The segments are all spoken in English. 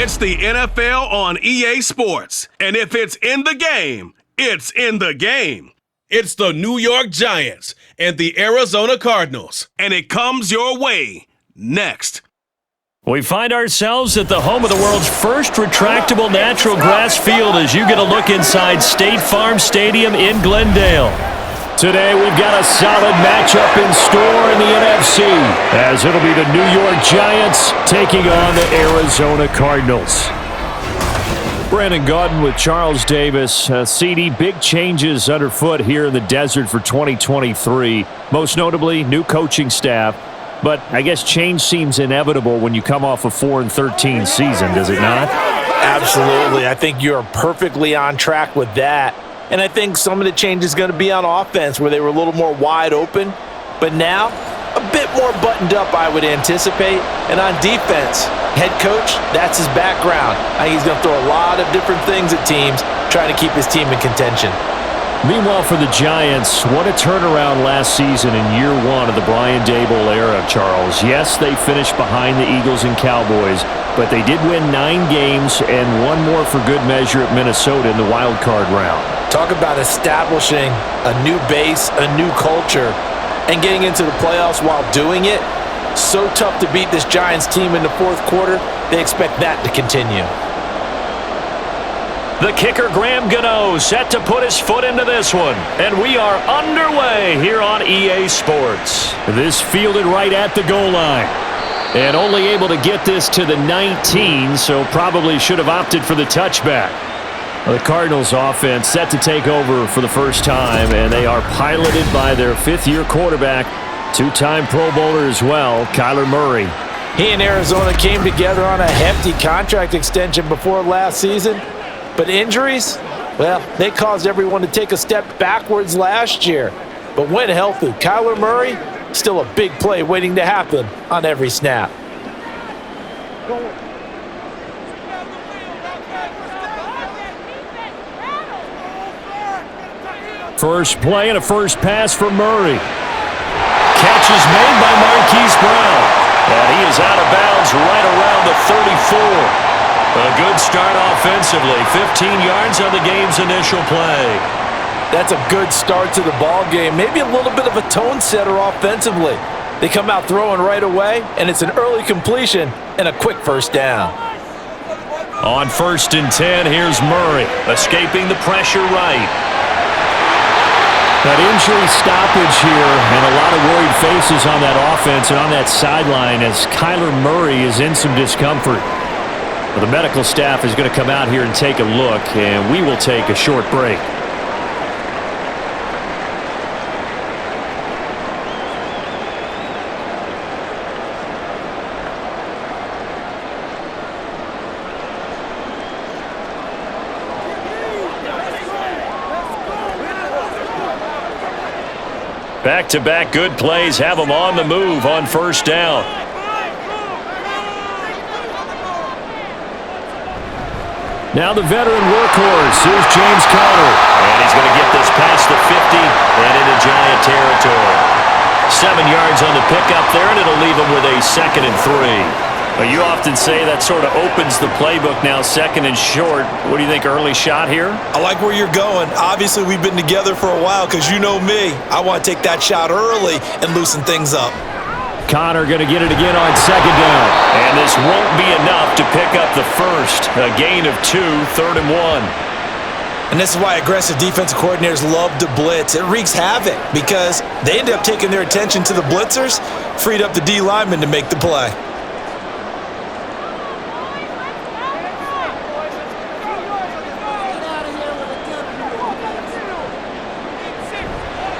It's the NFL on EA Sports. And if it's in the game, it's in the game. It's the New York Giants and the Arizona Cardinals. And it comes your way next. We find ourselves at the home of the world's first retractable natural grass field as you get a look inside State Farm Stadium in Glendale. Today we've got a solid matchup in store in the NFC as it'll be the New York Giants taking on the Arizona Cardinals. Brandon Gaudin with Charles Davis. CD, big changes underfoot here in the desert for 2023. Most notably, new coaching staff. But I guess change seems inevitable when you come off a 4-13 season, does it not? Absolutely. I think you're perfectly on track with that. And I think some of the change is going to be on offense where they were a little more wide open. But now, a bit more buttoned up, I would anticipate. And on defense, head coach, that's his background. I think he's going to throw a lot of different things at teams, trying to keep his team in contention. Meanwhile, for the Giants, what a turnaround last season in year one of the Brian Daboll era, Charles. Yes, they finished behind the Eagles and Cowboys, but they did win 9 games and one more for good measure at Minnesota in the wild card round. Talk about establishing a new base, a new culture, and getting into the playoffs while doing it. So tough to beat this Giants team in the fourth quarter. They expect that to continue. The kicker, Graham Gano, set to put his foot into this one. And we are underway here on EA Sports. This fielded right at the goal line. And only able to get this to the 19, so probably should have opted for the touchback. The Cardinals offense set to take over for the first time, and they are piloted by their fifth-year quarterback, two-time Pro Bowler as well, Kyler Murray. He and Arizona came together on a hefty contract extension before last season. But injuries, well, they caused everyone to take a step backwards last year. But when healthy, Kyler Murray, still a big play waiting to happen on every snap. First play and a first pass for Murray. Catch is made by Marquise Brown. And he is out of bounds right around the 34. A good start offensively. 15 yards on the game's initial play. That's a good start to the ball game. Maybe a little bit of a tone setter offensively. They come out throwing right away, and it's an early completion and a quick first down. On 1st and 10, here's Murray, escaping the pressure right. That injury stoppage here, and a lot of worried faces on that offense and on that sideline as Kyler Murray is in some discomfort. The medical staff is going to come out here and take a look, and we will take a short break. Back-to-back good plays have them on the move on first down. Now the veteran workhorse, here's James Conner. And he's going to get this past the 50 and into Giant territory. 7 yards on the pickup there, and it'll leave him with a 2nd and 3. You often say that sort of opens the playbook now, 2nd and short. What do you think, early shot here? I like where you're going. Obviously, we've been together for a while because you know me. I want to take that shot early and loosen things up. Conner going to get it again on 2nd down. And this won't be enough to pick up the first. A gain of 2, 3rd and 1. And this is why aggressive defensive coordinators love to blitz. It wreaks havoc because they end up taking their attention to the blitzers, freed up the D lineman to make the play.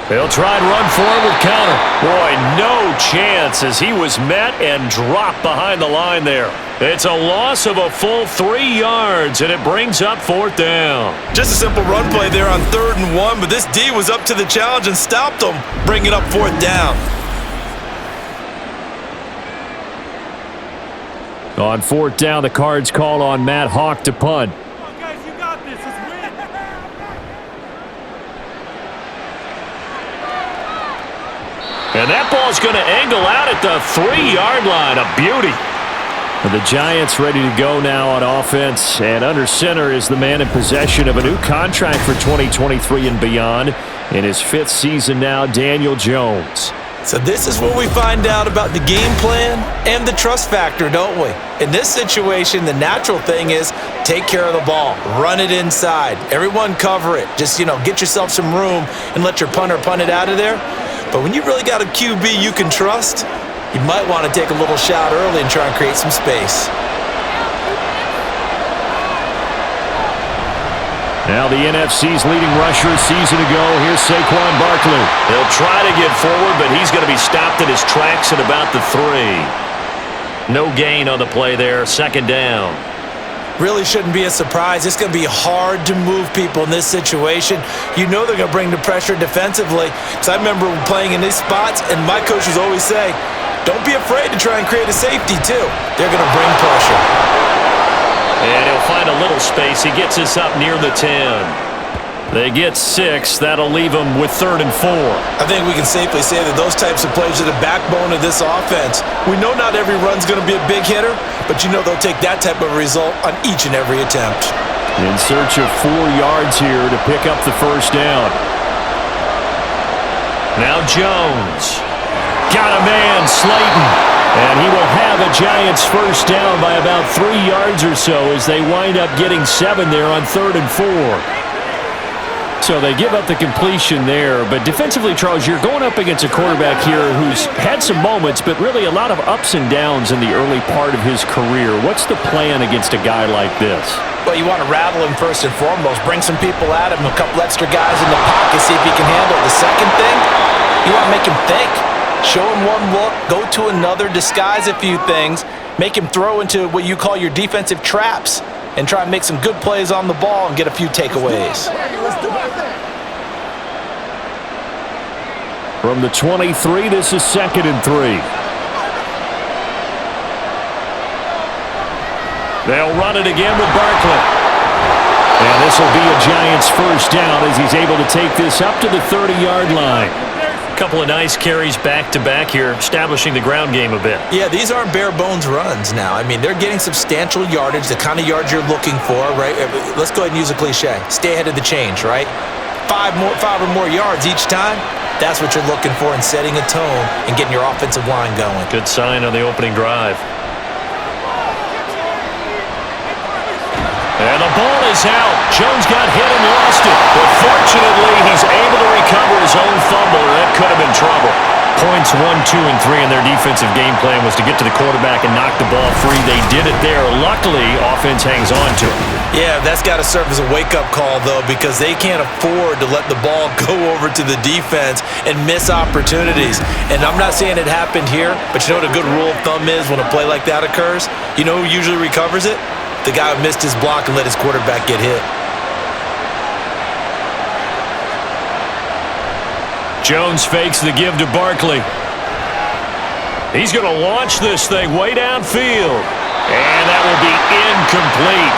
They'll try and run forward with Conner. Boy, no chance as he was met and dropped behind the line there. It's a loss of a full 3 yards, and it brings up 4th down. Just a simple run play there on 3rd and 1, but this D was up to the challenge and stopped them, bringing up 4th down. On 4th down, the Cards call on Matt Hawk to punt. And that ball's going to angle out at the 3-yard line. A beauty. The Giants ready to go now on offense, and under center is the man in possession of a new contract for 2023 and beyond. In his 5th season now, Daniel Jones. So this is where we find out about the game plan and the trust factor, don't we? In this situation, the natural thing is take care of the ball, run it inside, everyone cover it. Just, get yourself some room and let your punter punt it out of there. But when you really got a QB you can trust, you might want to take a little shot early and try and create some space. Now the NFC's leading rusher a season ago. Here's Saquon Barkley. He'll try to get forward, but he's going to be stopped in his tracks at about the 3. No gain on the play there. 2nd down. Really shouldn't be a surprise. It's going to be hard to move people in this situation. You know they're going to bring the pressure defensively. Because I remember playing in these spots, and my coaches always say, don't be afraid to try and create a safety, too. They're going to bring pressure. And he'll find a little space. He gets us up near the 10. They get 6. That'll leave them with 3rd and 4. I think we can safely say that those types of plays are the backbone of this offense. We know not every run's going to be a big hitter, but they'll take that type of result on each and every attempt. In search of 4 yards here to pick up the 1st down. Now Jones. Got a man, Slayton. And he will have a Giants 1st down by about 3 yards or so as they wind up getting 7 there on 3rd and 4. So they give up the completion there. But defensively, Charles, you're going up against a quarterback here who's had some moments, but really a lot of ups and downs in the early part of his career. What's the plan against a guy like this? Well, you want to rattle him first and foremost. Bring some people at him, a couple extra guys in the pocket, see if he can handle it. The second thing, you want to make him think. Show him one look, go to another, disguise a few things, make him throw into what you call your defensive traps, and try and make some good plays on the ball and get a few takeaways. From the 23, this is 2nd and 3. They'll run it again with Barkley. And this will be a Giants 1st down as he's able to take this up to the 30-yard line. Couple of nice carries back-to-back here, establishing the ground game a bit. Yeah, these aren't bare-bones runs now. I mean, they're getting substantial yardage, the kind of yards you're looking for, right? Let's go ahead and use a cliche. Stay ahead of the change, right? 5 or more yards each time. That's what you're looking for in setting a tone and getting your offensive line going. Good sign on the opening drive. And the ball is out. Jones got hit and lost it. But fortunately, he's able to recover his own fumble. That could have been trouble. Points 1, 2, and 3 in their defensive game plan was to get to the quarterback and knock the ball free. They did it there. Luckily, offense hangs on to it. Yeah, that's got to serve as a wake-up call, though, because they can't afford to let the ball go over to the defense and miss opportunities. And I'm not saying it happened here, but you know what a good rule of thumb is when a play like that occurs? You know who usually recovers it? The guy who missed his block and let his quarterback get hit. Jones fakes the give to Barkley. He's going to launch this thing way downfield. And that will be incomplete.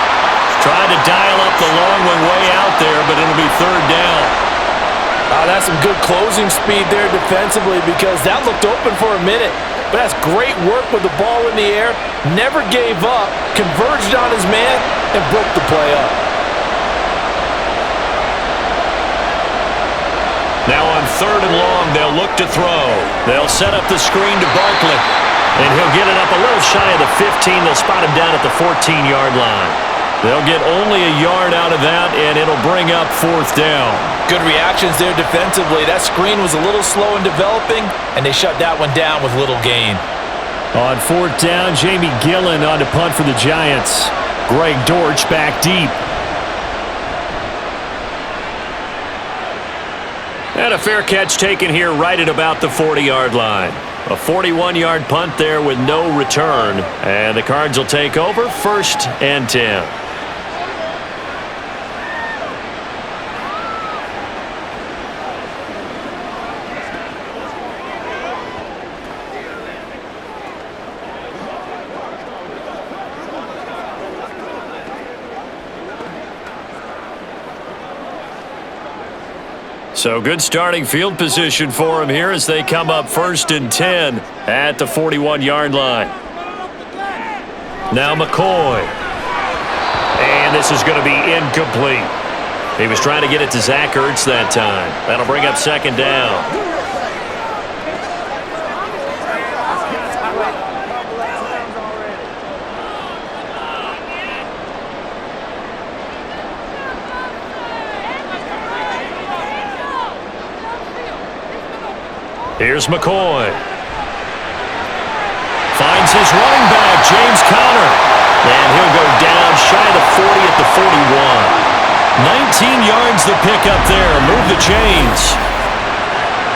Trying to dial up the long one way out there, but it'll be 3rd down. That's some good closing speed there defensively because that looked open for a minute. But that's great work with the ball in the air. Never gave up, converged on his man, and broke the play up. Now on 3rd and long, they'll look to throw. They'll set up the screen to Barkley. And he'll get it up a little shy of the 15. They'll spot him down at the 14-yard line. They'll get only a yard out of that, and it'll bring up 4th down. Good reactions there defensively. That screen was a little slow in developing, and they shut that one down with little gain. On 4th down, Jamie Gillen on to punt for the Giants. Greg Dortch back deep. And a fair catch taken here right at about the 40-yard line. A 41-yard punt there with no return. And the Cards will take over 1st and 10. So good starting field position for him here as they come up 1st and 10 at the 41-yard line. Now McCoy. And this is going to be incomplete. He was trying to get it to Zach Ertz that time. That'll bring up second down. Here's McCoy. Finds his running back, James Conner. And he'll go down shy of the 40 at the 41. 19 yards the pick up there. Move the chains.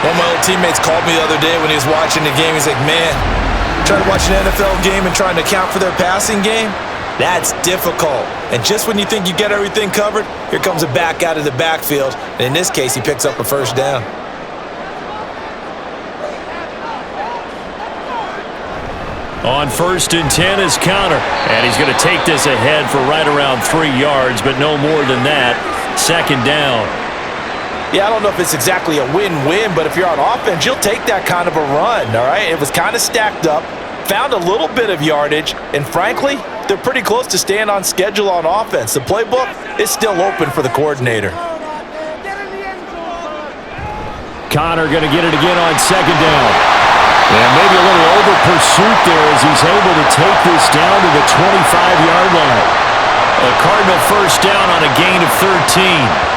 One of my old teammates called me the other day when he was watching the game. He's like, man, trying to watch an NFL game and trying to account for their passing game? That's difficult. And just when you think you get everything covered, here comes a back out of the backfield. And in this case, he picks up a first down. On 1st and 10 is Conner. And he's going to take this ahead for right around 3 yards, but no more than that. Second down. Yeah, I don't know if it's exactly a win-win, but if you're on offense, you'll take that kind of a run, all right? It was kind of stacked up, found a little bit of yardage, and frankly, they're pretty close to staying on schedule on offense. The playbook is still open for the coordinator. Conner going to get it again on second down. And maybe a little over pursuit there as he's able to take this down to the 25-yard line. A Cardinal first down on a gain of 13.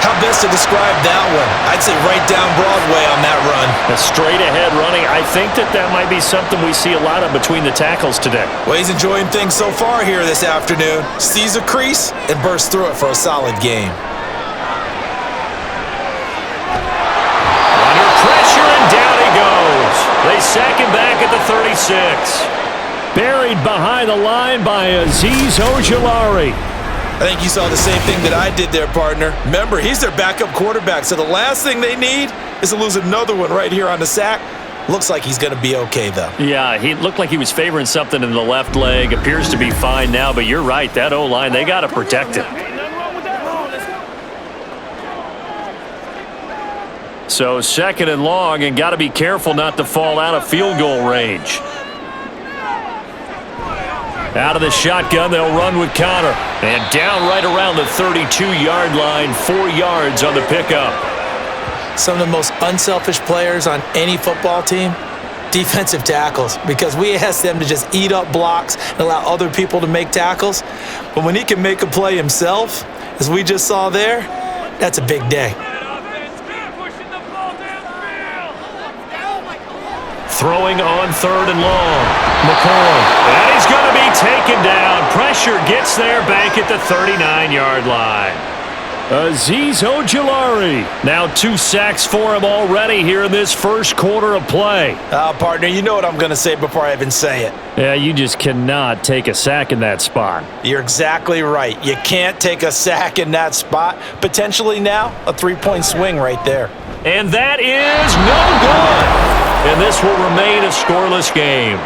How best to describe that one? I'd say right down Broadway on that run. A straight-ahead running. I think that might be something we see a lot of between the tackles today. Well, he's enjoying things so far here this afternoon. Sees a crease and bursts through it for a solid game. Under pressure, and down he goes. They sack him back at the 36. Buried behind the line by Azeez Ojulari. I think you saw the same thing that I did there, partner. Remember, he's their backup quarterback, so the last thing they need is to lose another one right here on the sack. Looks like he's going to be okay, though. Yeah, he looked like he was favoring something in the left leg. Appears to be fine now, but you're right. That O-line, they got to protect him. So second and long, and got to be careful not to fall out of field goal range. Out of the shotgun, they'll run with Conner. And down right around the 32-yard line, 4 yards on the pickup. Some of the most unselfish players on any football team, defensive tackles, because we ask them to just eat up blocks and allow other people to make tackles. But when he can make a play himself, as we just saw there, that's a big day. Throwing on third and long. McCoy. And he's going to be taken down. Pressure gets there back at the 39-yard line. Azeez Ojulari. Now 2 sacks for him already here in this first quarter of play. Partner, you know what I'm going to say before I even say it. Yeah, you just cannot take a sack in that spot. You're exactly right. You can't take a sack in that spot. Potentially now, a 3-point swing right there. And that is no good. And this will remain a scoreless game.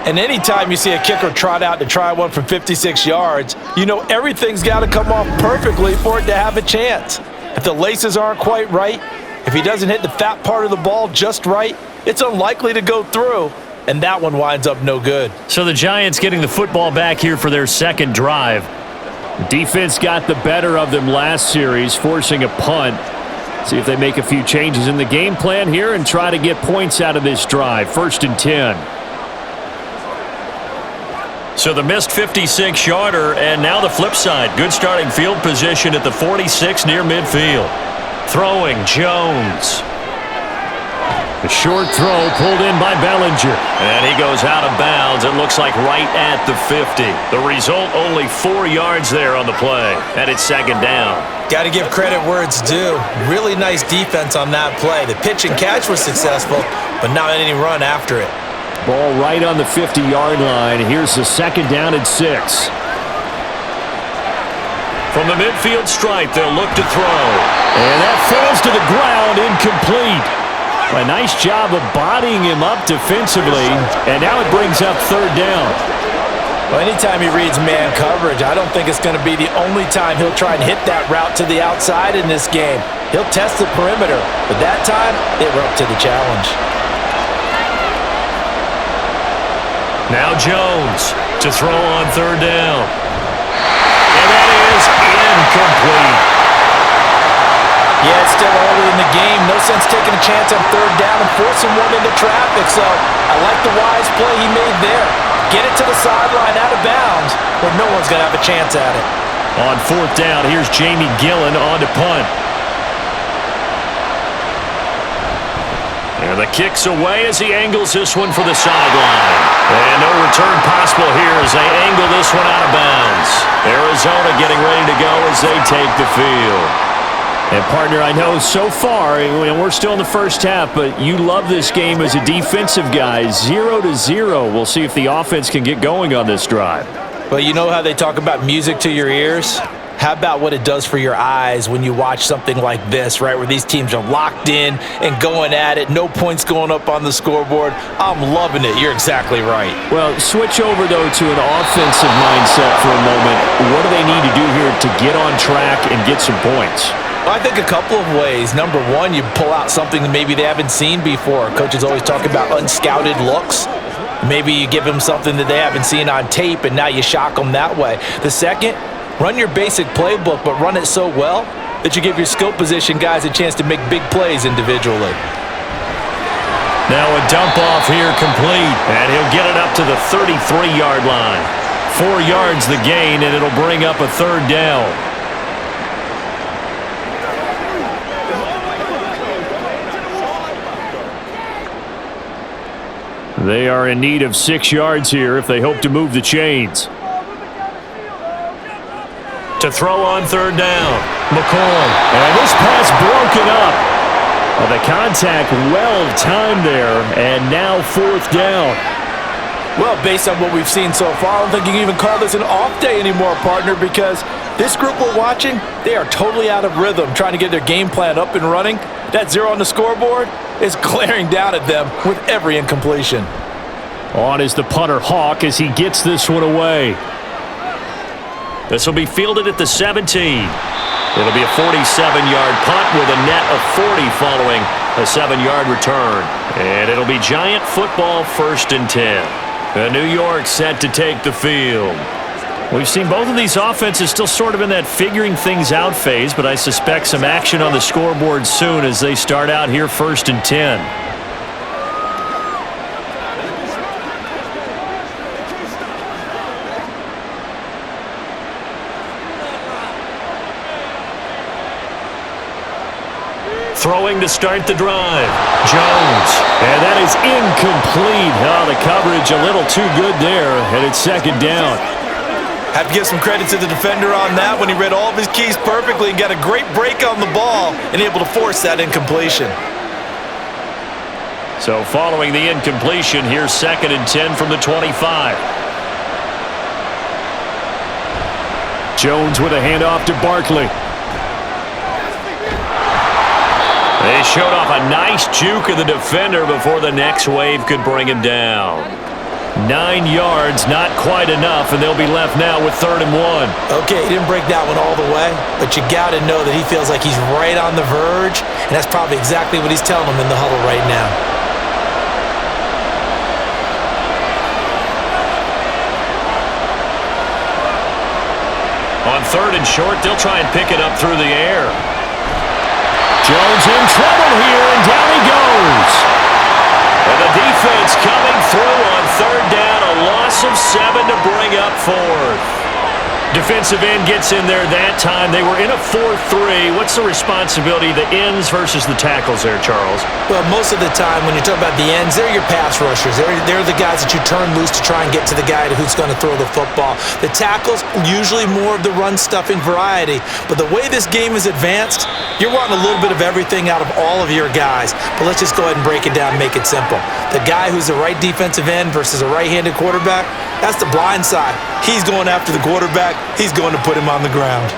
And anytime you see a kicker trot out to try one from 56 yards, you know everything's got to come off perfectly for it to have a chance. If the laces aren't quite right, if he doesn't hit the fat part of the ball just right, it's unlikely to go through, and that one winds up no good. So the Giants getting the football back here for their second drive. Defense got the better of them last series, forcing a punt. See if they make a few changes in the game plan here and try to get points out of this drive. 1st and 10. So the missed 56-yarder, and now the flip side. Good starting field position at the 46 near midfield. Throwing, Jones. A short throw pulled in by Bellinger. And he goes out of bounds. It looks like right at the 50. The result, only 4 yards there on the play. And it's second down. Got to give credit where it's due. Really nice defense on that play. The pitch and catch was successful, but not any run after it. Ball right on the 50-yard line. Here's the second down and 6. From the midfield stripe, they'll look to throw. And that falls to the ground, incomplete. A nice job of bodying him up defensively, and now it brings up third down. Well, anytime he reads man coverage, I don't think it's going to be the only time he'll try and hit that route to the outside in this game. He'll test the perimeter, but that time, they were up to the challenge. Now Jones to throw on third down. And that is incomplete. Yeah, it's still early in the game. No sense taking a chance on third down and forcing one into traffic. So I like the wise play he made there. Get it to the sideline out of bounds where no one's going to have a chance at it. On fourth down, here's Jamie Gillen on to punt. And the kick's away as he angles this one for the sideline. And no return possible here as they angle this one out of bounds. Arizona getting ready to go as they take the field. And, partner, I know so far, and we're still in the first half, but you love this game as a defensive guy. 0-0. We'll see if the offense can get going on this drive. Well, you know how they talk about music to your ears? How about what it does for your eyes when you watch something like this, right, where these teams are locked in and going at it, no points going up on the scoreboard? I'm loving it. You're exactly right. Well, switch over, though, to an offensive mindset for a moment. What do they need to do here to get on track and get some points? Well, I think a couple of ways. Number one, you pull out something that maybe they haven't seen before. Coaches always talk about unscouted looks. Maybe you give them something that they haven't seen on tape, and now you shock them that way. The second, run your basic playbook, but run it so well that you give your skill position guys a chance to make big plays individually. Now a dump off here complete, and he'll get it up to the 33-yard line. 4 yards the gain, and it'll bring up a third down. They are in need of 6 yards here if they hope to move the chains. To throw on third down, McCoy. And this pass broken up. Well, the contact well-timed there, and now fourth down. Well, based on what we've seen so far, I don't think you can even call this an off day anymore, partner, because this group we're watching, they are totally out of rhythm, trying to get their game plan up and running. That 0 on the scoreboard is glaring down at them with every incompletion. On is the punter, Hawk, as he gets this one away. This will be fielded at the 17. It'll be a 47-yard punt with a net of 40 following a 7-yard return. And it'll be Giant football 1st and 10. The New York set to take the field. We've seen both of these offenses still sort of in that figuring things out phase, but I suspect some action on the scoreboard soon as they start out here 1st and 10. Throwing to start the drive. Jones. And that is incomplete. Oh, the coverage a little too good there, and it's 2nd down. Have to give some credit to the defender on that when he read all of his keys perfectly and got a great break on the ball and able to force that incompletion. So following the incompletion, here's 2nd and 10 from the 25. Jones with a handoff to Barkley. They showed off a nice juke of the defender before the next wave could bring him down. 9 yards, not quite enough, and they'll be left now with 3rd and 1. Okay, he didn't break that one all the way, but you got to know that he feels like he's right on the verge, and that's probably exactly what he's telling them in the huddle right now. On 3rd and short, they'll try and pick it up through the air. Jones in trouble here, and down he goes. And the defense coming through on 3rd down, a loss of 7 to bring up 4th. Defensive end gets in there that time. They were in a 4-3. What's the responsibility, the ends versus the tackles there, Charles? Well, most of the time when you talk about the ends, they're your pass rushers. They're the guys that you turn loose to try and get to the guy who's going to throw the football. The tackles, usually more of the run-stuffing variety. But the way this game is advanced, you're wanting a little bit of everything out of all of your guys. But let's just go ahead and break it down and make it simple. The guy who's the right defensive end versus a right-handed quarterback, that's the blind side. He's going after the quarterback. He's going to put him on the ground.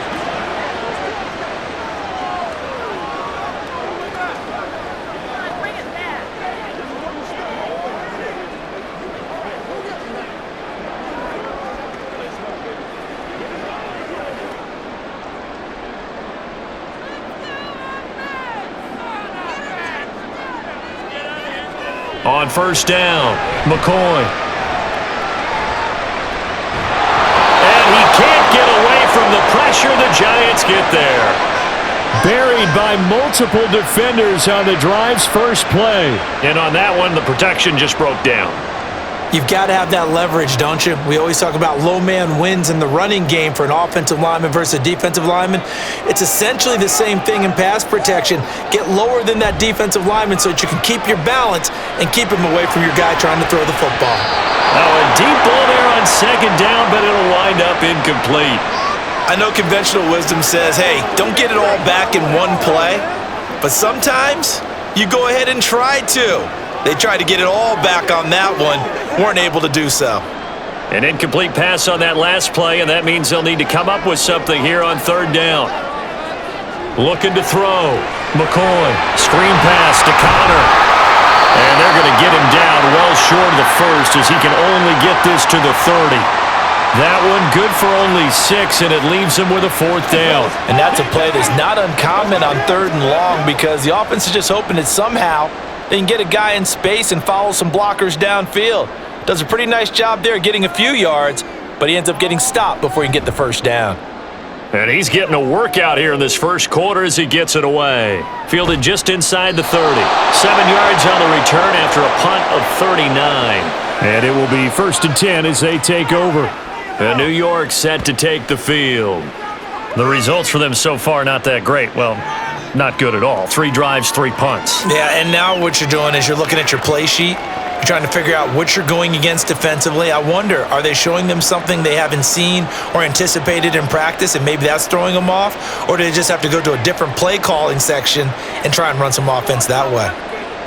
On 1st down, McCoy. get there. Buried by multiple defenders on the drive's first play. And on that one, the protection just broke down. You've got to have that leverage, don't you? We always talk about low man wins in the running game for an offensive lineman versus a defensive lineman. It's essentially the same thing in pass protection. Get lower than that defensive lineman so that you can keep your balance and keep him away from your guy trying to throw the football. Oh, a deep ball there on second down, but it'll wind up incomplete. I know conventional wisdom says, hey, don't get it all back in one play, but sometimes you go ahead and try to. They tried to get it all back on that one, weren't able to do so. An incomplete pass on that last play, and that means they'll need to come up with something here on third down. Looking to throw. McCoy, screen pass to Connor. And they're going to get him down well short of the first as he can only get this to the 30. That one good for only 6, and it leaves him with a fourth down. And that's a play that's not uncommon on third and long because the offense is just hoping that somehow they can get a guy in space and follow some blockers downfield. Does a pretty nice job there getting a few yards, but he ends up getting stopped before he can get the first down. And he's getting a workout here in this first quarter as he gets it away. Fielded just inside the 30. 7 yards on the return after a punt of 39. And it will be 1st and 10 as they take over. And New York set to take the field. The results for them so far not that great. Well, not good at all. 3 drives, 3 punts. Yeah, and now what you're doing is you're looking at your play sheet. You're trying to figure out what you're going against defensively. I wonder, are they showing them something they haven't seen or anticipated in practice, and maybe that's throwing them off? Or do they just have to go to a different play calling section and try and run some offense that way?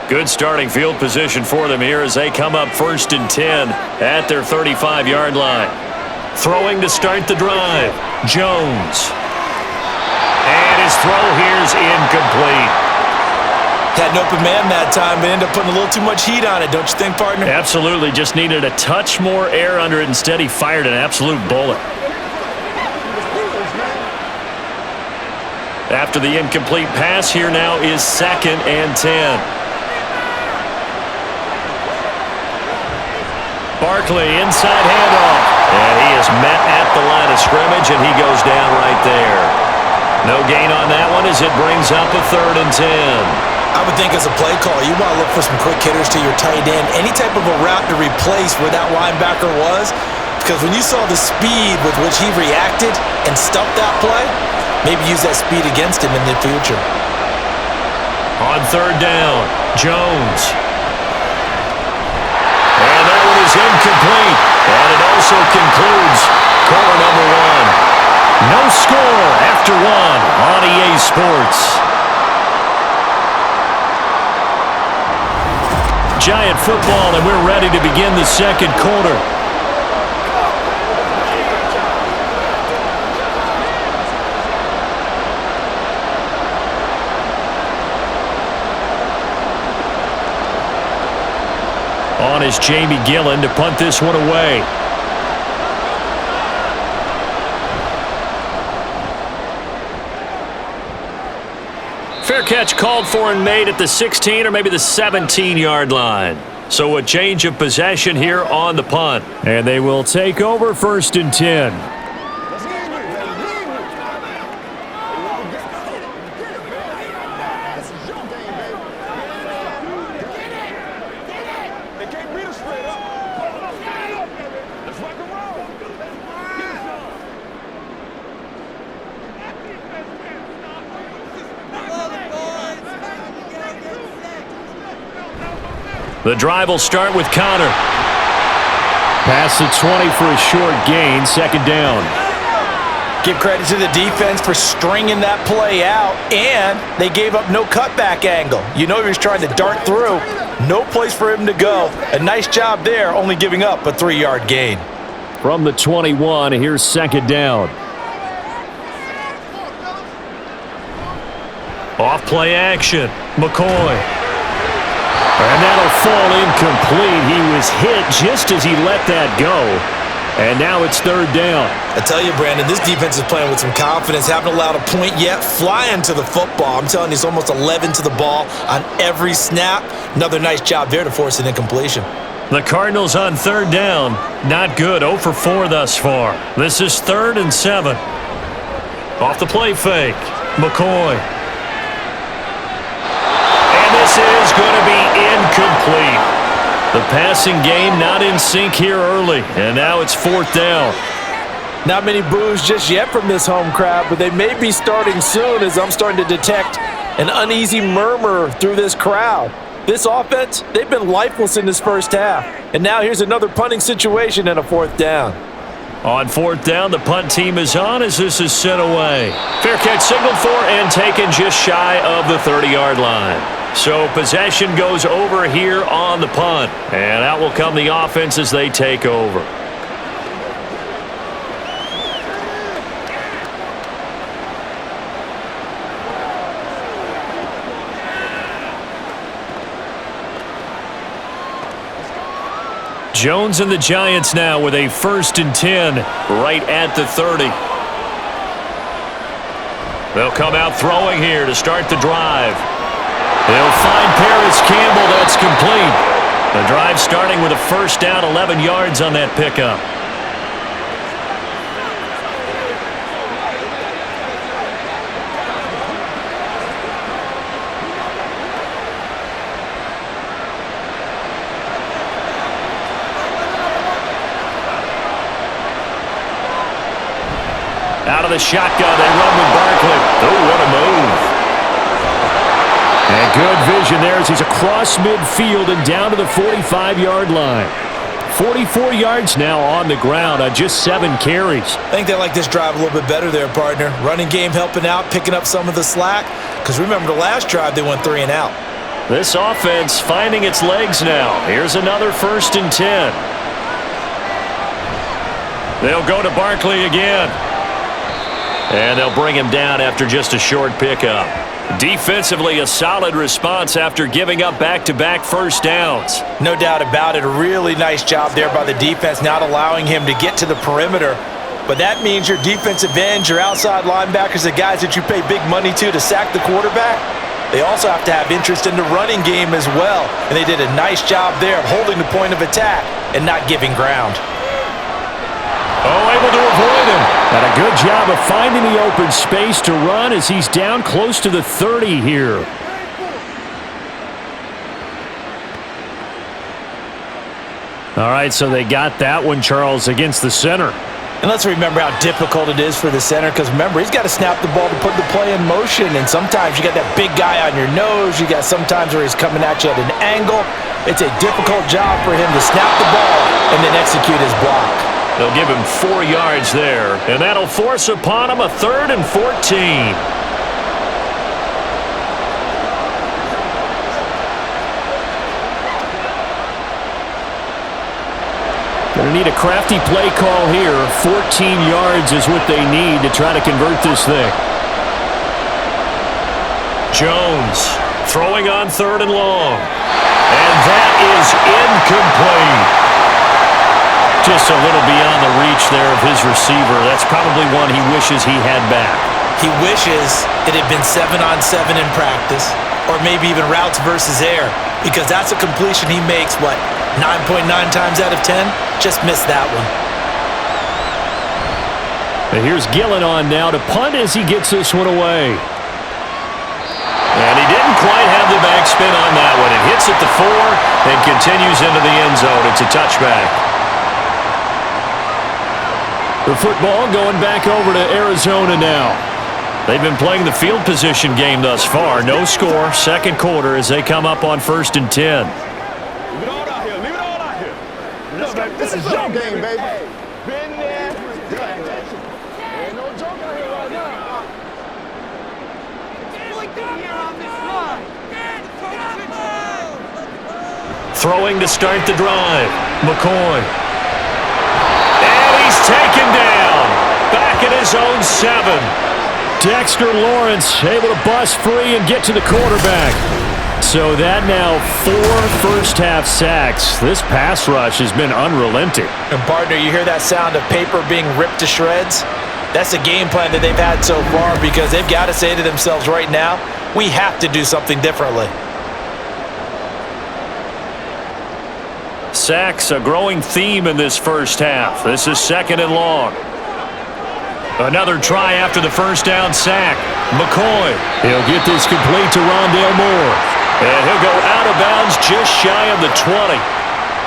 Good starting field position for them here as they come up 1st and 10 at their 35-yard line. Throwing to start the drive. Jones. And his throw here's incomplete. Had an open man that time, but ended up putting a little too much heat on it, don't you think, partner? Absolutely. Just needed a touch more air under it. Instead, he fired an absolute bullet. After the incomplete pass, here now is 2nd and 10. Barkley, inside handoff. And he is met at the line of scrimmage, and he goes down right there. No gain on that one as it brings up a 3rd and 10. I would think as a play call, you want to look for some quick hitters to your tight end. Any type of a route to replace where that linebacker was. Because when you saw the speed with which he reacted and stuffed that play, maybe use that speed against him in the future. On 3rd down, Jones. And that one is incomplete. And it also concludes quarter number 1. No score after 1 on EA Sports. Giant football, and we're ready to begin the second quarter. On is Jamie Gillen to punt this one away. Fair catch called for and made at the 16 or maybe the 17-yard line. So a change of possession here on the punt. And they will take over 1st and 10. The drive will start with Connor. Pass the 20 for a short gain, 2nd down. Give credit to the defense for stringing that play out, and they gave up no cutback angle. You know he was trying to dart through. No place for him to go. A nice job there, only giving up a 3-yard gain. From the 21, here's 2nd down. Off play action. McCoy. And that'll fall incomplete. He was hit just as he let that go. And now it's 3rd down. I tell you, Brandon, this defense is playing with some confidence. Haven't allowed a point yet. Flying to the football. I'm telling you, it's almost 11 to the ball on every snap. Another nice job there to force an incompletion. The Cardinals on 3rd down. Not good. 0 for 4 thus far. This is 3rd and 7. Off the play fake. McCoy. And this is going to be incomplete. The passing game not in sync here early, and now it's 4th down. Not many boos just yet from this home crowd, but they may be starting soon as I'm starting to detect an uneasy murmur through this crowd. This offense, they've been lifeless in this first half. And now here's another punting situation and a 4th down. On 4th down, the punt team is on as this is sent away. Fair catch signaled for and taken just shy of the 30-yard line. So possession goes over here on the punt. And out will come the offense as they take over. Jones and the Giants now with a 1st and 10 right at the 30. They'll come out throwing here to start the drive. They'll find Paris Campbell. That's complete. The drive starting with a 1st down, 11 yards on that pickup. Out of the shotgun, they run with Barkley. Oh, what a move. And good vision there as he's across midfield and down to the 45-yard line. 44 yards now on the ground on just 7 carries. I think they like this drive a little bit better there, partner. Running game helping out, picking up some of the slack. Because remember the last drive, they went 3 and out. This offense finding its legs now. Here's another 1st and 10. They'll go to Barkley again. And they'll bring him down after just a short pickup. Defensively, a solid response after giving up back-to-back 1st downs. No doubt about it. A really nice job there by the defense, not allowing him to get to the perimeter. But that means your defensive ends, your outside linebackers, the guys that you pay big money to sack the quarterback, they also have to have interest in the running game as well. And they did a nice job there of holding the point of attack and not giving ground. Oh, able to avoid him. And a good job of finding the open space to run as he's down close to the 30 here. All right, so they got that one, Charles, against the center. And let's remember how difficult it is for the center, because remember, he's got to snap the ball to put the play in motion, and sometimes you got that big guy on your nose. You got sometimes where he's coming at you at an angle. It's a difficult job for him to snap the ball and then execute his block. They'll give him 4 yards there, and that'll force upon him a 3rd and 14. Going to need a crafty play call here. 14 yards is what they need to try to convert this thing. Jones throwing on 3rd and long. And that is incomplete. Just a little beyond the reach there of his receiver. That's probably one he wishes he had back. He wishes it had been 7-on-7 in practice, or maybe even routes versus air, because that's a completion he makes, 9.9 times out of 10? Just missed that one. And here's Gillen on now to punt as he gets this one away. And he didn't quite have the backspin on that one. It hits at the 4 and continues into the end zone. It's a touchback. The football going back over to Arizona now. They've been playing the field position game thus far. No score, 2nd quarter as they come up on 1st and 10. Leave it all out here. Leave it all out here. This is your game, baby. Been there. Ain't no joke out here right now. Throwing to start the drive. McCoy. And he's taken down. Back at his own 7. Dexter Lawrence able to bust free and get to the quarterback. So that now 4 first-half sacks. This pass rush has been unrelenting. And partner, you hear that sound of paper being ripped to shreds? That's the game plan that they've had so far, because they've got to say to themselves right now, we have to do something differently. Sacks, a growing theme in this first half. This is 2nd and long. Another try after the first down sack. McCoy. He'll get this complete to Rondale Moore. And he'll go out of bounds just shy of the 20.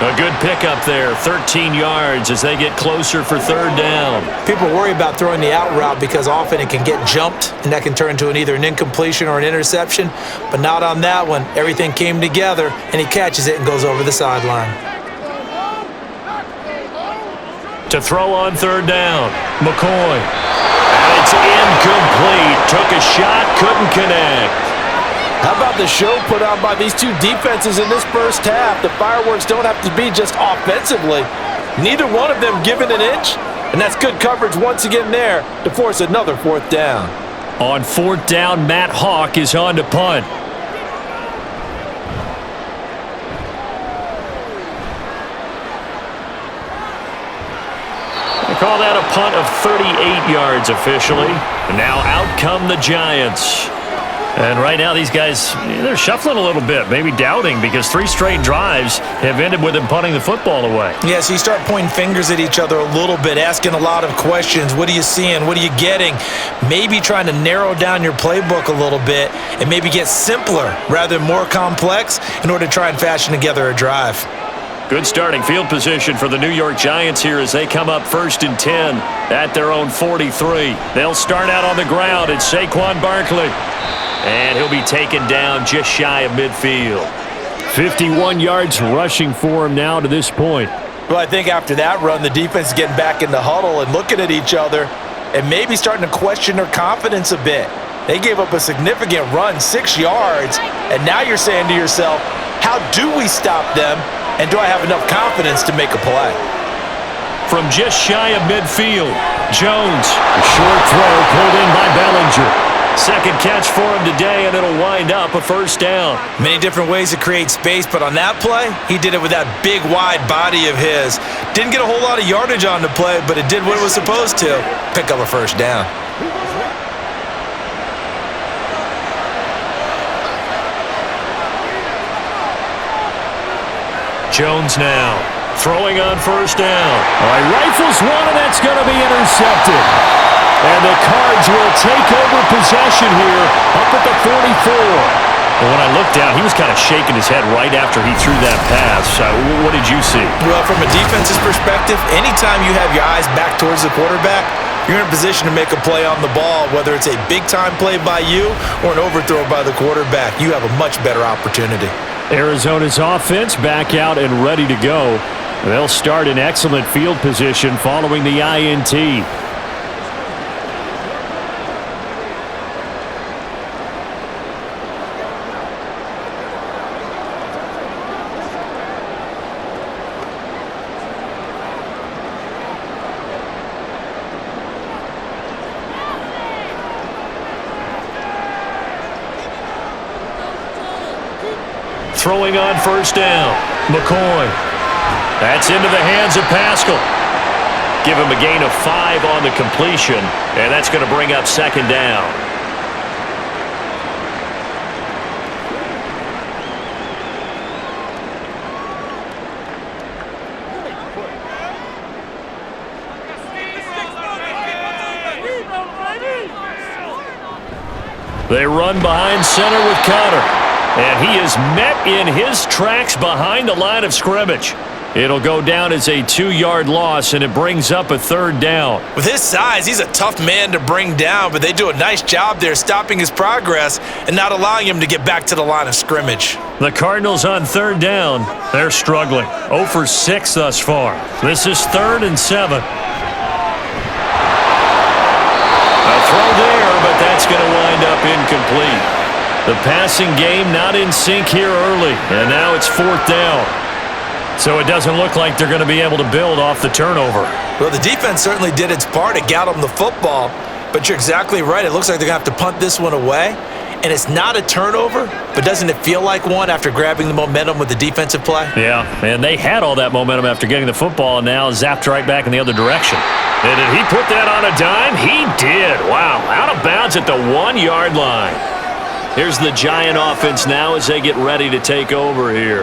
A good pickup there, 13 yards as they get closer for third down. People worry about throwing the out route because often it can get jumped, and that can turn into either an incompletion or an interception. But not on that one. Everything came together, and he catches it and goes over the sideline. To throw on third down, McCoy. And it's incomplete. Took a shot, couldn't connect. How about the show put on by these two defenses in this first half? The fireworks don't have to be just offensively. Neither one of them given an inch, and that's good coverage once again there to force another fourth down. On fourth down, Matt Hawk is on to punt. They call that a punt of 38 yards officially. And now out come the Giants. And right now these guys, they're shuffling a little bit, maybe doubting, because 3 straight drives have ended with them punting the football away. Yeah, so you start pointing fingers at each other a little bit, asking a lot of questions. What are you seeing? What are you getting? Maybe trying to narrow down your playbook a little bit and maybe get simpler rather than more complex in order to try and fashion together a drive. Good starting field position for the New York Giants here as they come up 1st and 10 at their own 43. They'll start out on the ground. It's Saquon Barkley. And he'll be taken down just shy of midfield. 51 yards rushing for him now to this point. Well, I think after that run, the defense is getting back in the huddle and looking at each other and maybe starting to question their confidence a bit. They gave up a significant run, 6 yards, and now you're saying to yourself, how do we stop them, and do I have enough confidence to make a play? From just shy of midfield, Jones. A short throw pulled in by Bellinger. Second catch for him today, and it'll wind up a first down. Many different ways to create space, but on that play, he did it with that big, wide body of his. Didn't get a whole lot of yardage on the play, but it did what it was supposed to. Pick up a first down. Jones now, throwing on first down. All right, rifles one, and that's going to be intercepted. And the Cards will take over possession here up at the 44. Well, when I looked down, he was kind of shaking his head right after he threw that pass. What did you see? Well, from a defense's perspective, anytime you have your eyes back towards the quarterback, you're in a position to make a play on the ball, whether it's a big-time play by you or an overthrow by the quarterback. You have a much better opportunity. Arizona's offense back out and ready to go. They'll start in excellent field position following the INT. Throwing on first down, McCoy. That's into the hands of Pascal. Give him a gain of 5 on the completion, and that's going to bring up second down. They run behind center with Connor. And he is met in his tracks behind the line of scrimmage. It'll go down as a 2-yard loss, and it brings up a third down. With his size, he's a tough man to bring down, but they do a nice job there stopping his progress and not allowing him to get back to the line of scrimmage. The Cardinals on third down, they're struggling. 0 for 6 thus far. This is 3rd and 7. A throw there, but that's going to wind up incomplete. The passing game not in sync here early, and now it's 4th down. So it doesn't look like they're going to be able to build off the turnover. Well, the defense certainly did its part. It got them the football, but you're exactly right. It looks like they're going to have to punt this one away, and it's not a turnover, but doesn't it feel like one after grabbing the momentum with the defensive play? Yeah, and they had all that momentum after getting the football, and now zapped right back in the other direction. And did he put that on a dime? He did. Wow, out of bounds at the 1-yard line. Here's the Giant offense now as they get ready to take over here.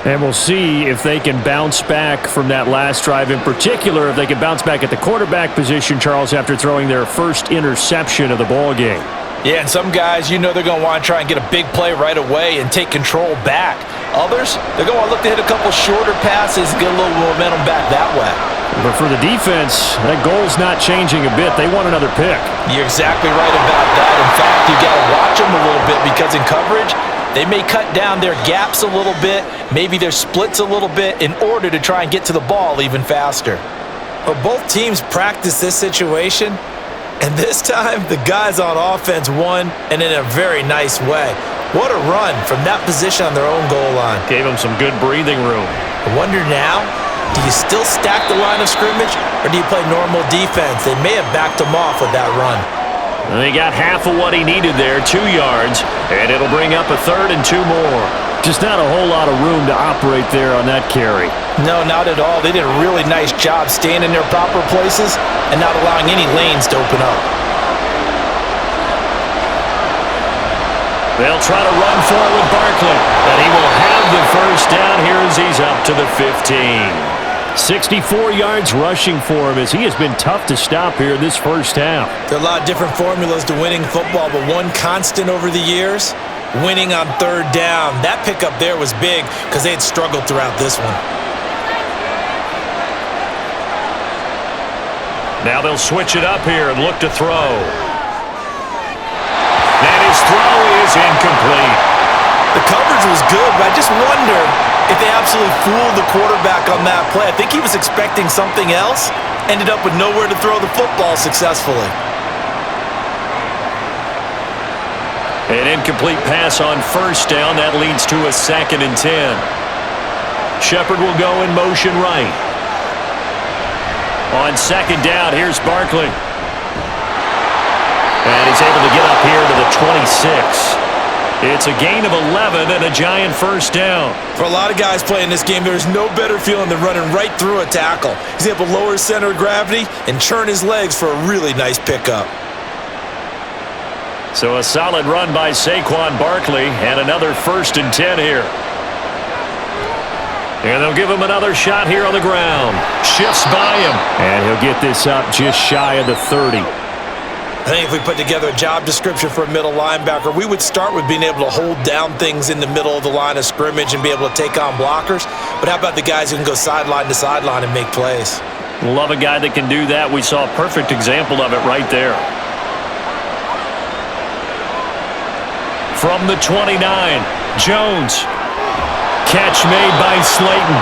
And we'll see if they can bounce back from that last drive. In particular, if they can bounce back at the quarterback position, Charles, after throwing their first interception of the ball game. Yeah, and some guys, they're going to want to try and get a big play right away and take control back. Others, they're going to look to hit a couple shorter passes and get a little momentum back that way. But for the defense, that goal's not changing a bit. They want another pick. You're exactly right about that. In fact, you got to watch them a little bit because in coverage, they may cut down their gaps a little bit, maybe their splits a little bit in order to try and get to the ball even faster. But both teams practice this situation, and this time the guys on offense won, and in a very nice way. What a run from that position on their own goal line. Gave them some good breathing room. I wonder now, do you still stack the line of scrimmage, or do you play normal defense? They may have backed them off with that run. And they got half of what he needed there, 2 yards, and it'll bring up a 3rd and 2 more. Just not a whole lot of room to operate there on that carry. No, not at all. They did a really nice job staying in their proper places and not allowing any lanes to open up. They'll try to run for it with Barkley, and he will have the first down here as he's up to the 15. 64 yards rushing for him as he has been tough to stop here in this first half. There are a lot of different formulas to winning football, but one constant over the years, winning on 3rd down. That pickup there was big because they had struggled throughout this one. Now they'll switch it up here and look to throw. And his throw is incomplete. The coverage was good, but I just wonder if they absolutely fooled the quarterback on that play. I think he was expecting something else, ended up with nowhere to throw the football successfully. An incomplete pass on 1st down. That leads to a 2nd and 10. Shepard will go in motion right. On 2nd down, here's Barkley. And he's able to get up here to the 26. It's a gain of 11 and a giant first down. For a lot of guys playing this game, there's no better feeling than running right through a tackle. He's able to lower his center of gravity and churn his legs for a really nice pickup. So a solid run by Saquon Barkley and another 1st and 10 here. And they'll give him another shot here on the ground. Shifts by him. And he'll get this up just shy of the 30. I think if we put together a job description for a middle linebacker, we would start with being able to hold down things in the middle of the line of scrimmage and be able to take on blockers. But how about the guys who can go sideline to sideline and make plays? Love a guy that can do that. We saw a perfect example of it right there. From the 29, Jones. Catch made by Slayton.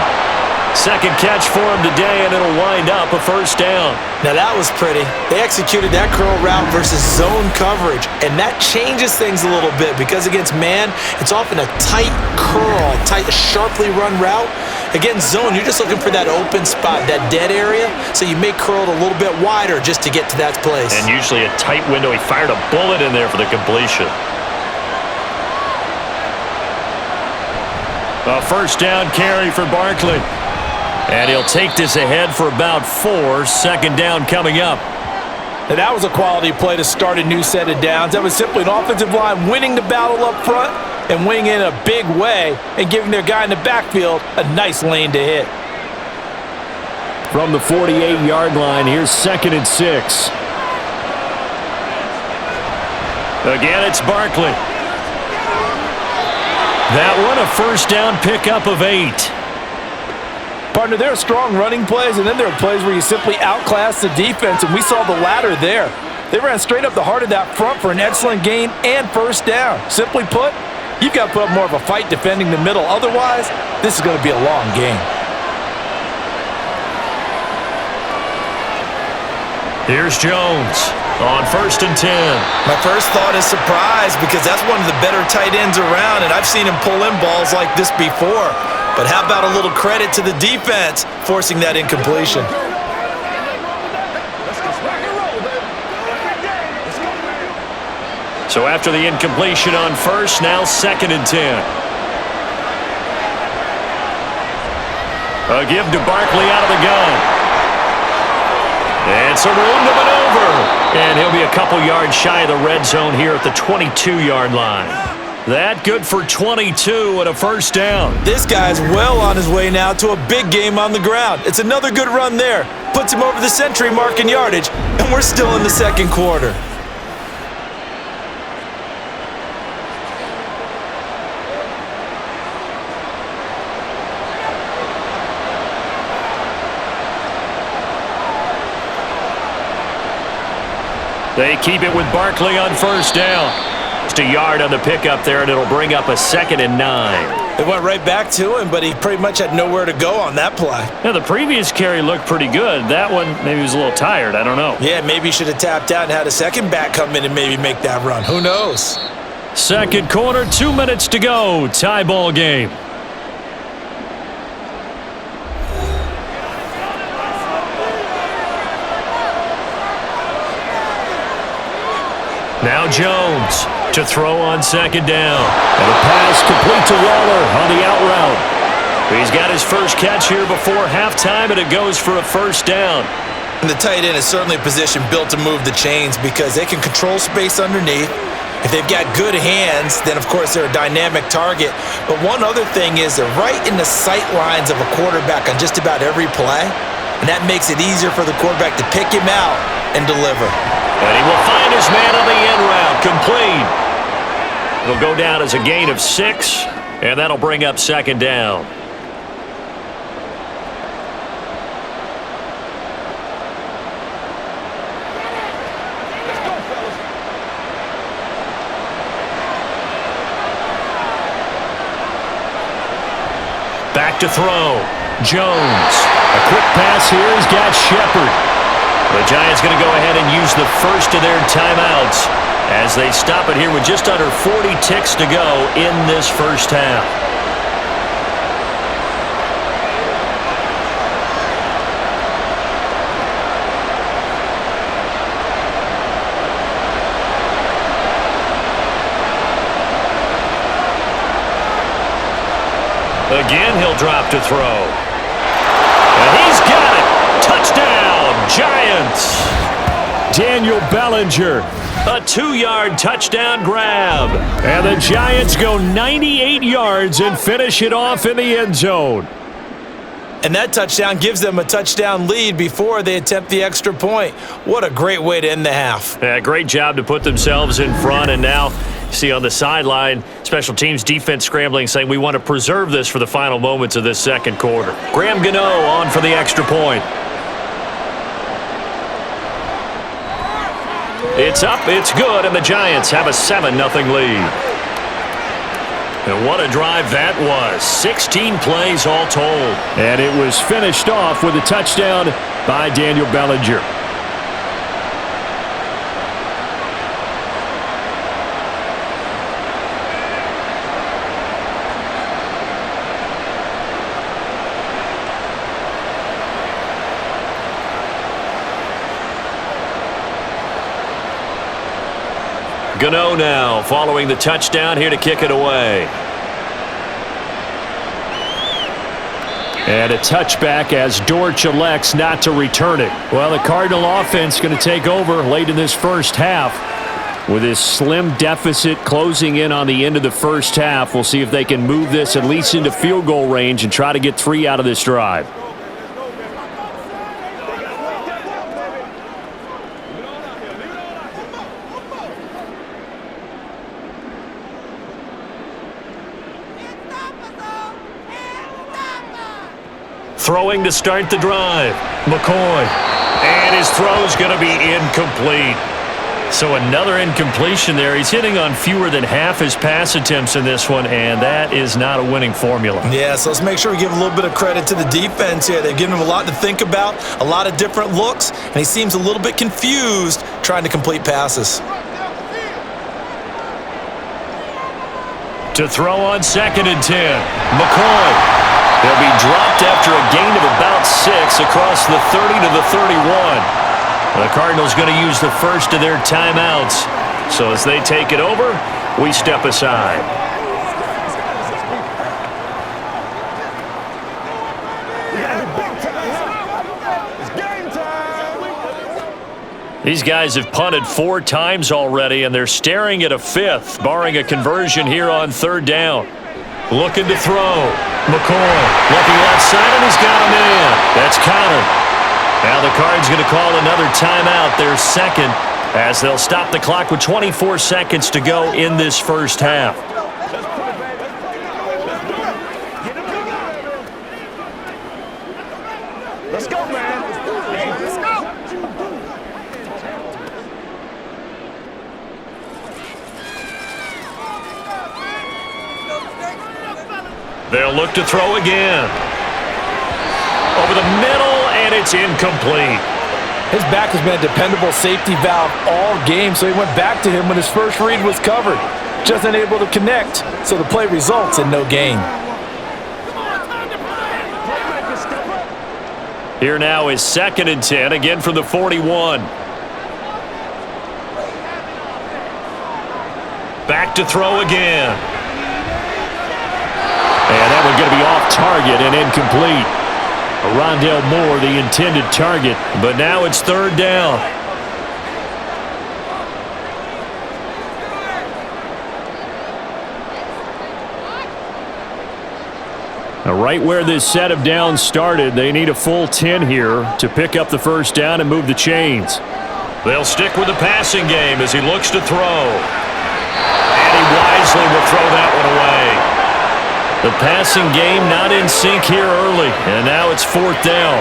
2nd catch for him today, and it'll wind up a 1st down. Now that was pretty. They executed that curl route versus zone coverage, and that changes things a little bit because against man, it's often a tight curl, sharply run route. Against zone, you're just looking for that open spot, that dead area, so you may curl it a little bit wider just to get to that place. And usually a tight window. He fired a bullet in there for the completion. A 1st down carry for Barkley. And he'll take this ahead for about 4. 2nd down coming up. Now that was a quality play to start a new set of downs. That was simply an offensive line winning the battle up front and winning in a big way and giving their guy in the backfield a nice lane to hit. From the 48-yard line, here's 2nd and 6. Again, it's Barkley. That one, a 1st down pickup of 8. Partner, there are strong running plays, and then there are plays where you simply outclass the defense, and we saw the latter there. They ran straight up the heart of that front for an excellent gain and 1st down. Simply put, you've got to put up more of a fight defending the middle. Otherwise, this is going to be a long game. Here's Jones on 1st and 10. My first thought is surprise because that's one of the better tight ends around, and I've seen him pull in balls like this before. But how about a little credit to the defense forcing that incompletion? So after the incompletion on 1st, now 2nd and 10. A give to Barkley out of the gun. And some room to maneuver. And he'll be a couple yards shy of the red zone here at the 22-yard line. That good for 22 and a first down. This guy's well on his way now to a big game on the ground. It's another good run there. Puts him over the century mark in yardage, and we're still in the second quarter. They keep it with Barkley on first down. Just a yard on the pickup there, and it'll bring up a 2nd and 9. They went right back to him, but he pretty much had nowhere to go on that play. Yeah, the previous carry looked pretty good. That one, maybe he was a little tired. I don't know. Yeah, maybe he should have tapped out and had a second back come in and maybe make that run. Who knows? Second quarter, 2 minutes to go. Tie ball game. Now Jones to throw on second down. And a pass complete to Waller on the out route. He's got his first catch here before halftime, and it goes for a first down. And the tight end is certainly a position built to move the chains because they can control space underneath. If they've got good hands, then of course they're a dynamic target. But one other thing is they're right in the sight lines of a quarterback on just about every play. And that makes it easier for the quarterback to pick him out and deliver. And he will find his man on the end route, complete. It'll go down as a gain of 6, and that'll bring up second down. Back to throw. Jones. A quick pass here. He's got Shepard. The Giants going to go ahead and use the first of their timeouts as they stop it here with just under 40 ticks to go in this first half. Again, he'll drop to throw. And he's got it. Touchdown, Giants. Daniel Bellinger, a 2-yard touchdown grab. And the Giants go 98 yards and finish it off in the end zone. And that touchdown gives them a touchdown lead before they attempt the extra point. What a great way to end the half. Yeah, great job to put themselves in front, and now see on the sideline, special teams defense scrambling, saying we want to preserve this for the final moments of this second quarter. Graham Gano on for the extra point. It's up, it's good, and the Giants have a 7-0 lead. And what a drive that was. 16 plays all told. And it was finished off with a touchdown by Daniel Bellinger. Gano now following the touchdown here to kick it away. And a touchback as Dortch elects not to return it. Well, the Cardinal offense going to take over late in this first half with this slim deficit closing in on the end of the first half. We'll see if they can move this at least into field goal range and try to get 3 out of this drive. Throwing to start the drive. McCoy. And his throw's going to be incomplete. So another incompletion there. He's hitting on fewer than half his pass attempts in this one, and that is not a winning formula. Yeah, so let's make sure we give a little bit of credit to the defense here. They've given him a lot to think about, a lot of different looks, and he seems a little bit confused trying to complete passes. To throw on 2nd and 10. McCoy. They'll be dropped after a gain of about 6 across the 30 to the 31. The Cardinals going to use the first of their timeouts. So as they take it over, we step aside. It's game time. These guys have punted 4 times already, and they're staring at a 5th, barring a conversion here on 3rd down. Looking to throw. McCoy looking left side, and he's got him in. That's counted. Now the Cards going to call another timeout, their 2nd, as they'll stop the clock with 24 seconds to go in this first half. Let's go, man. Let's go. They'll look to throw again. Over the middle, and it's incomplete. His back has been a dependable safety valve all game, so he went back to him when his first read was covered. Just unable to connect, so the play results in no gain. Here now is 2nd and 10, again from the 41. Back to throw again. And that one going to be off target and incomplete. Rondale Moore, the intended target, but now it's 3rd down. Now, right where this set of downs started, they need a full 10 here to pick up the first down and move the chains. They'll stick with the passing game as he looks to throw. And he wisely will throw that one away. The passing game not in sync here early, and now it's 4th down.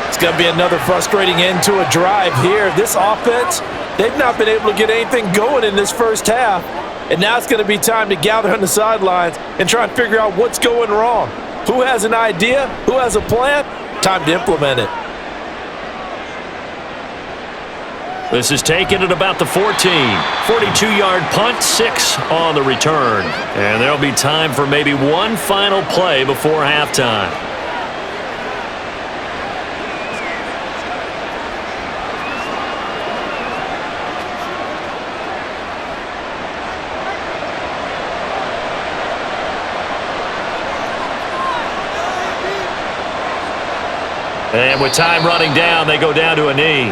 It's going to be another frustrating end to a drive here. This offense, they've not been able to get anything going in this first half, and now it's going to be time to gather on the sidelines and try and figure out what's going wrong. Who has an idea? Who has a plan? Time to implement it. This is taken at about the 14. 42-yard punt, 6 on the return. And there'll be time for maybe one final play before halftime. And with time running down, they go down to a knee.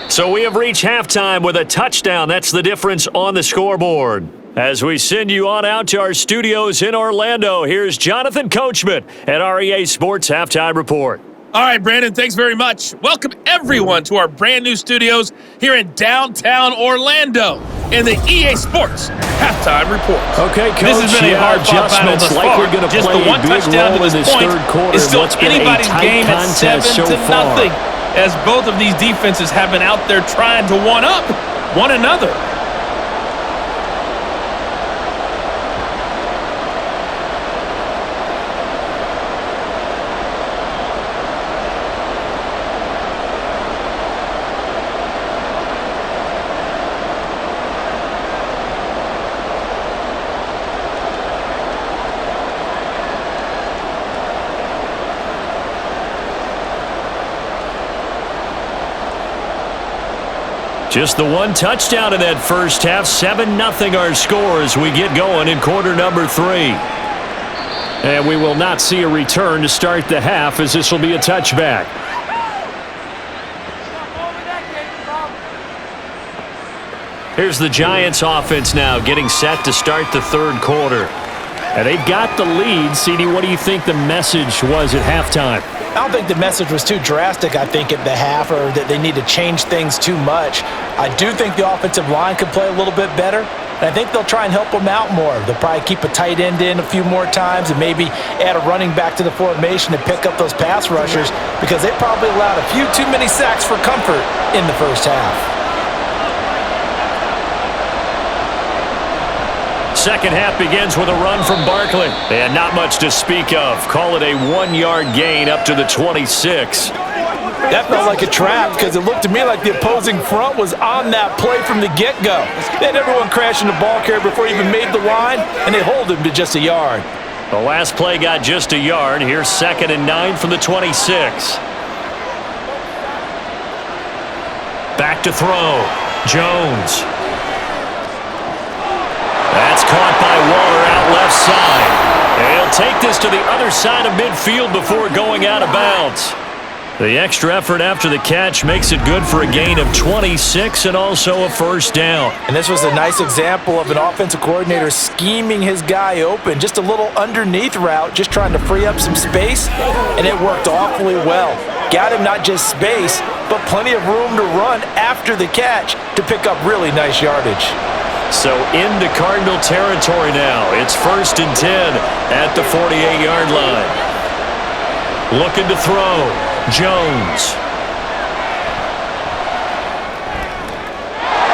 So we have reached halftime with a touchdown. That's the difference on the scoreboard. As we send you on out to our studios in Orlando, here's Jonathan Coachman at our EA Sports Halftime Report. All right, Brandon, thanks very much. Welcome, everyone, to our brand new studios here in downtown Orlando in the EA Sports Halftime Report. Okay, Coach, this has been a hard-fought battle thus far. Just the one touchdown to this point is still anybody's game at 7-0, as both of these defenses have been out there trying to one-up one another. Just the one touchdown in that first half. 7-0 our score as we get going in quarter number 3. And we will not see a return to start the half, as this will be a touchback. Here's the Giants offense now getting set to start the third quarter. And they've got the lead. CD, what do you think the message was at halftime? I don't think the message was too drastic, I think, at the half, or that they need to change things too much. I do think the offensive line could play a little bit better, and I think they'll try and help them out more. They'll probably keep a tight end in a few more times and maybe add a running back to the formation to pick up those pass rushers, because they probably allowed a few too many sacks for comfort in the first half. Second half begins with a run from Barkley. And not much to speak of. Call it a 1-yard gain up to the 26. That felt like a trap, because it looked to me like the opposing front was on that play from the get-go. They had everyone crashing the ball carrier before he even made the line, and they hold him to just a yard. The last play got just a yard. Here's 2nd and 9 from the 26. Back to throw. Jones. That's caught by Waller out left side. And he'll take this to the other side of midfield before going out of bounds. The extra effort after the catch makes it good for a gain of 26 and also a first down. And this was a nice example of an offensive coordinator scheming his guy open. Just a little underneath route, just trying to free up some space, and it worked awfully well. Got him not just space, but plenty of room to run after the catch to pick up really nice yardage. So into Cardinal territory now. It's 1st and 10 at the 48-yard line. Looking to throw. Jones.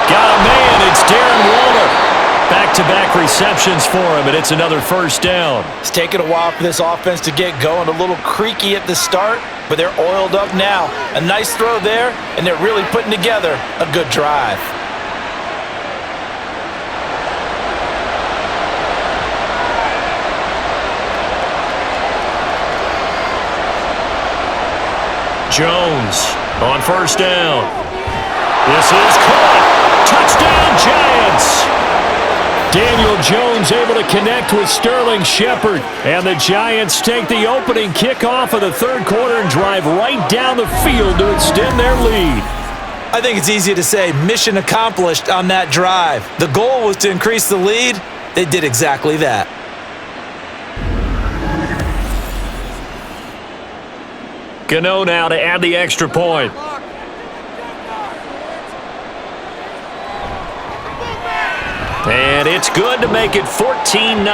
Got a man. It's Darren Waller. Back-to-back receptions for him, and it's another first down. It's taken a while for this offense to get going. A little creaky at the start, but they're oiled up now. A nice throw there, and they're really putting together a good drive. Jones on first down. This is caught. Touchdown, Giants. Daniel Jones able to connect with Sterling Shepard. And the Giants take the opening kickoff of the third quarter and drive right down the field to extend their lead. I think it's easy to say mission accomplished on that drive. The goal was to increase the lead. They did exactly that. Gano now to add the extra point. And it's good to make it 14-0.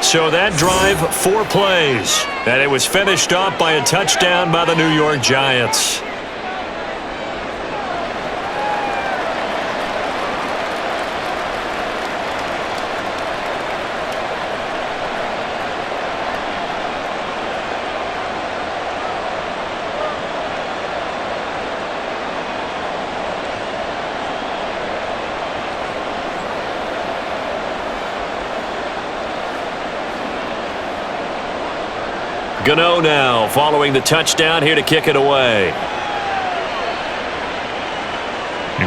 So that drive, 4 plays. And it was finished off by a touchdown by the New York Giants. Gano now following the touchdown here to kick it away.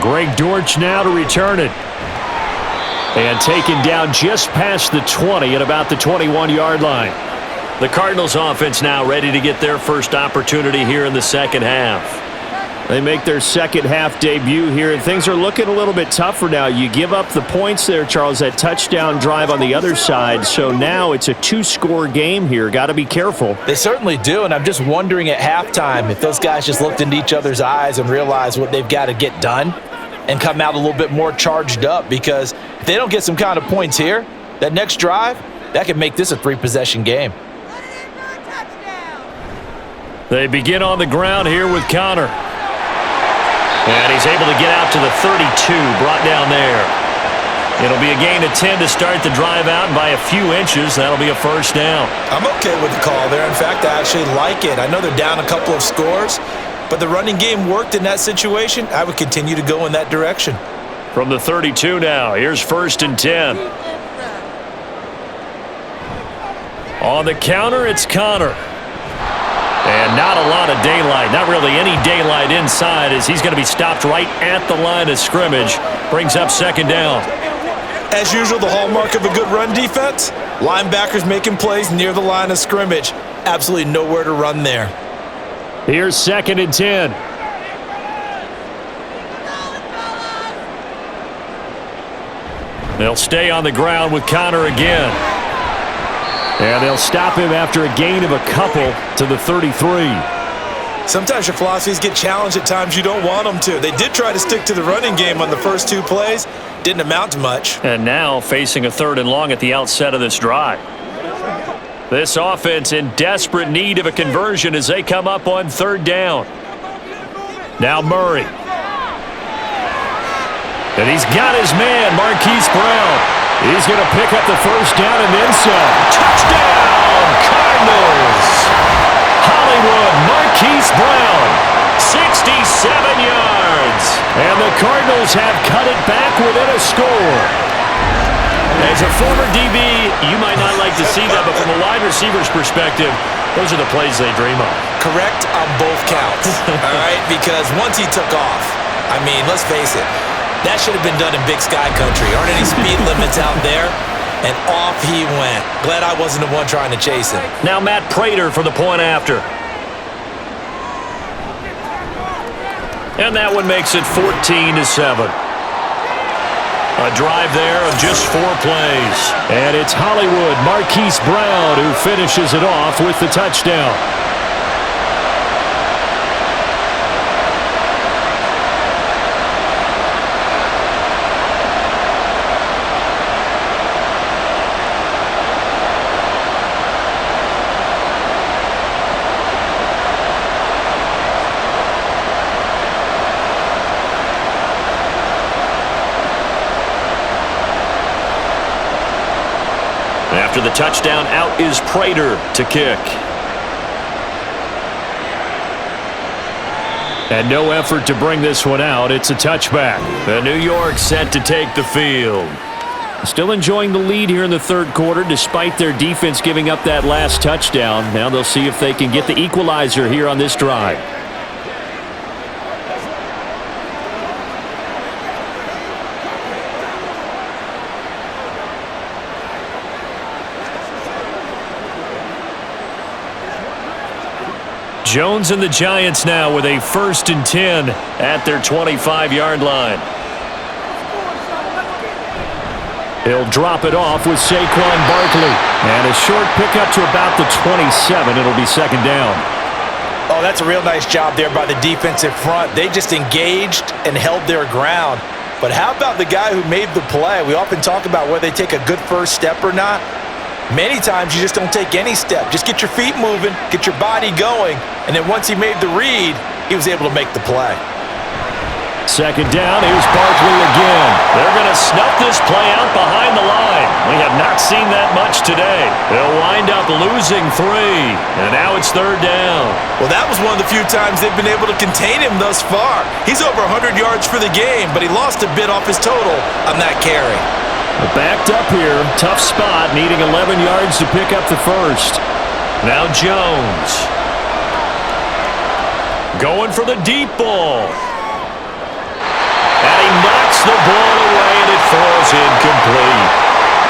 Greg Dortch now to return it. And taken down just past the 20 at about the 21-yard line. The Cardinals offense now ready to get their first opportunity here in the second half. They make their second half debut here, and things are looking a little bit tougher now. You give up the points there, Charles, that touchdown drive on the other side. So now it's a 2-score game here. Got to be careful. They certainly do, and I'm just wondering at halftime if those guys just looked into each other's eyes and realized what they've got to get done and come out a little bit more charged up, because if they don't get some kind of points here, that next drive, that could make this a 3-possession game. They begin on the ground here with Connor. And he's able to get out to the 32, brought down there. It'll be a gain of 10 to start the drive out, and by a few inches, that'll be a first down. I'm okay with the call there. In fact, I actually like it. I know they're down a couple of scores, but the running game worked in that situation. I would continue to go in that direction. From the 32 now, here's 1st and 10. On the counter, it's Connor. And not a lot of daylight, not really any daylight inside, as he's going to be stopped right at the line of scrimmage. Brings up 2nd down. As usual, the hallmark of a good run defense, linebackers making plays near the line of scrimmage. Absolutely nowhere to run there. Here's 2nd and 10. They'll stay on the ground with Connor again. And they'll stop him after a gain of a couple to the 33. Sometimes your philosophies get challenged at times you don't want them to. They did try to stick to the running game on the first 2 plays. Didn't amount to much. And now facing a 3rd and long at the outset of this drive. This offense in desperate need of a conversion as they come up on 3rd down. Now Murray. And he's got his man, Marquise Brown. He's going to pick up the first down and then some. Touchdown, Cardinals! Hollywood, Marquise Brown, 67 yards. And the Cardinals have cut it back within a score. As a former DB, you might not like to see that, but from a wide receiver's perspective, those are the plays they dream of. Correct on both counts, all right? Because once he took off, I mean, let's face it, that should have been done in Big Sky Country. Aren't any speed limits out there? And off he went. Glad I wasn't the one trying to chase him. Now Matt Prater for the point after. And that one makes it 14-7. A drive there of just 4 plays. And it's Hollywood Marquise Brown who finishes it off with the touchdown. After the touchdown, out is Prater to kick. And no effort to bring this one out. It's a touchback. The New York set to take the field. Still enjoying the lead here in the third quarter despite their defense giving up that last touchdown. Now they'll see if they can get the equalizer here on this drive. Jones and the Giants now with a 1st and 10 at their 25-yard line. He'll drop it off with Saquon Barkley. And a short pickup to about the 27. It'll be 2nd down. Oh, that's a real nice job there by the defensive front. They just engaged and held their ground. But how about the guy who made the play? We often talk about whether they take a good first step or not. Many times you just don't take any step. Just get your feet moving, get your body going, and then once he made the read, he was able to make the play. 2nd down, here's Barkley again. They're going to snuff this play out behind the line. We have not seen that much today. They'll wind up losing 3, and now it's 3rd down. Well, that was one of the few times they've been able to contain him thus far. He's over 100 yards for the game, but he lost a bit off his total on that carry. Backed up here, tough spot, needing 11 yards to pick up the 1st. Now Jones. Going for the deep ball. And he knocks the ball away, and it falls incomplete.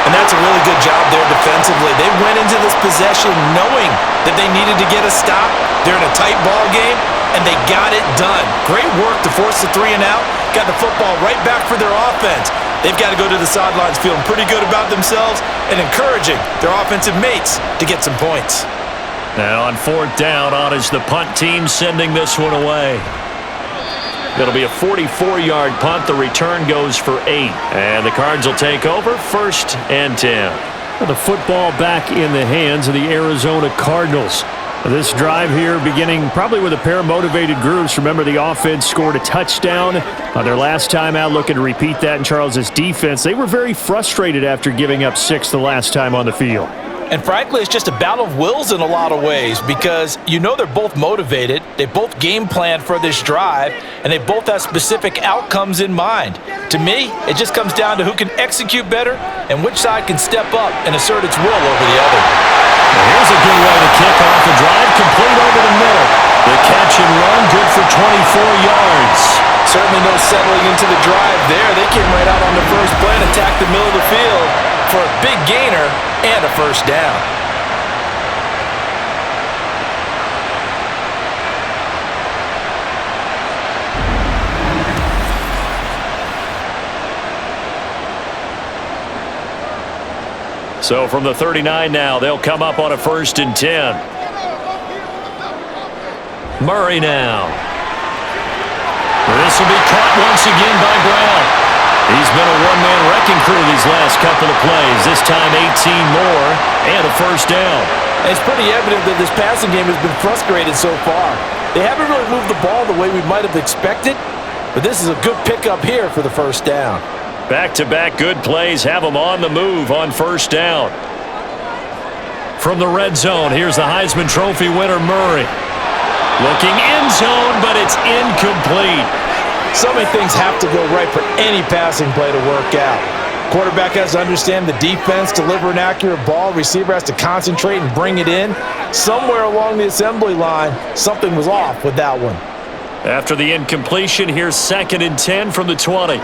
And that's a really good job there defensively. They went into this possession knowing that they needed to get a stop. They're in a tight ball game, and they got it done. Great work to force the 3 and out. Got the football right back for their offense. They've got to go to the sidelines feeling pretty good about themselves and encouraging their offensive mates to get some points. Now on 4th down, on is the punt team sending this one away. It'll be a 44-yard punt. The return goes for 8. And the Cards will take over 1st and 10. The football back in the hands of the Arizona Cardinals. This drive here beginning probably with a pair of motivated groups. Remember, the offense scored a touchdown on their last time out, looking to repeat that in Charles's defense. They were very frustrated after giving up 6 the last time on the field. And frankly, it's just a battle of wills in a lot of ways because you know they're both motivated, they both game planned for this drive, and they both have specific outcomes in mind. To me, it just comes down to who can execute better and which side can step up and assert its will over the other. Here's a good way to kick off the drive, complete over the middle. The catch and run, good for 24 yards. Certainly no settling into the drive there. They came right out on the first play and attacked the middle of the field for a big gainer and a 1st down. So from the 39 now, they'll come up on a 1st and 10. Murray now. This will be caught once again by Brown. He's been a one-man wrecking crew these last couple of plays. This time 18 more and a 1st down. It's pretty evident that this passing game has been frustrated so far. They haven't really moved the ball the way we might have expected, but this is a good pickup here for the 1st down. Back-to-back good plays have them on the move on 1st down. From the red zone, here's the Heisman Trophy winner, Murray. Looking end zone, but it's incomplete. So many things have to go right for any passing play to work out. Quarterback has to understand the defense, deliver an accurate ball. Receiver has to concentrate and bring it in. Somewhere along the assembly line, something was off with that one. After the incompletion, here's 2nd and 10 from the 20.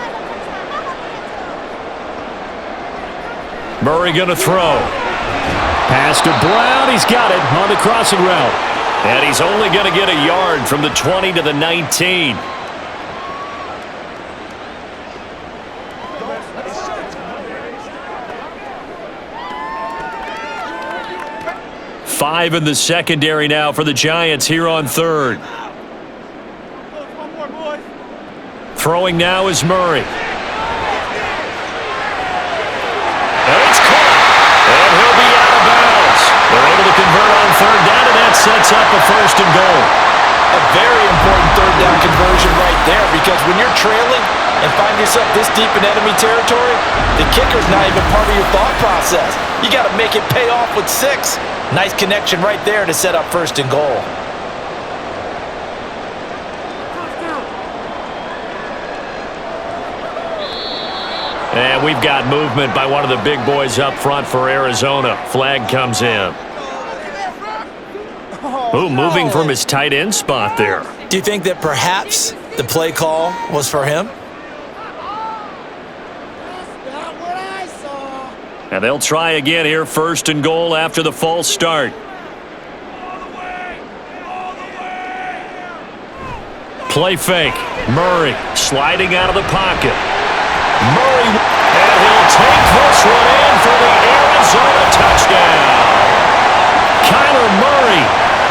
Murray going to throw. Pass to Brown. He's got it on the crossing route. And he's only going to get a yard from the 20 to the 19. 5 in the secondary now for the Giants here on third. Throwing now is Murray. And it's caught. And he'll be out of bounds. They're able to convert on third down, and that sets up a 1st and goal. A very important third down conversion right there, because when you're trailing and find yourself this deep in enemy territory, the kicker's not even part of your thought process. You got to make it pay off with 6. Nice connection right there to set up 1st and goal. And we've got movement by one of the big boys up front for Arizona. Flag comes in. Ooh, moving from his tight end spot there. Do you think that perhaps the play call was for him? And they'll try again here, 1st and goal after the false start. Play fake. Murray sliding out of the pocket. Murray, and he'll take this one in for the Arizona touchdown. Kyler Murray,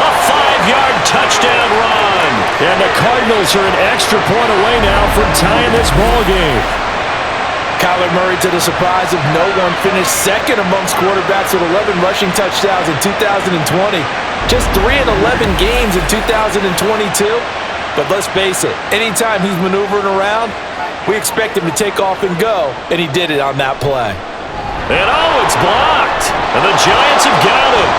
a 5-yard touchdown run. And the Cardinals are an extra point away now from tying this ball game. Kyler Murray, to the surprise of no one, finished 2nd amongst quarterbacks with 11 rushing touchdowns in 2020. Just 3 in 11 games in 2022. But let's face it, anytime he's maneuvering around, we expect him to take off and go, and he did it on that play. And it's blocked. And the Giants have got him.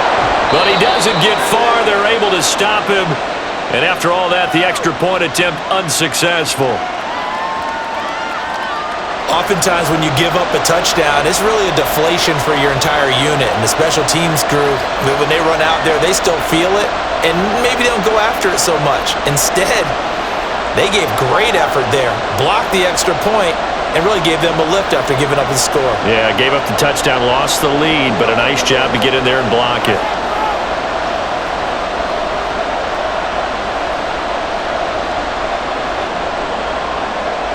But he doesn't get far. They're able to stop him. And after all that, the extra point attempt unsuccessful. Oftentimes when you give up a touchdown, it's really a deflation for your entire unit. And the special teams crew, when they run out there, they still feel it, and maybe they don't go after it so much. Instead, they gave great effort there, blocked the extra point, and really gave them a lift after giving up the score. Yeah, gave up the touchdown, lost the lead, but a nice job to get in there and block it.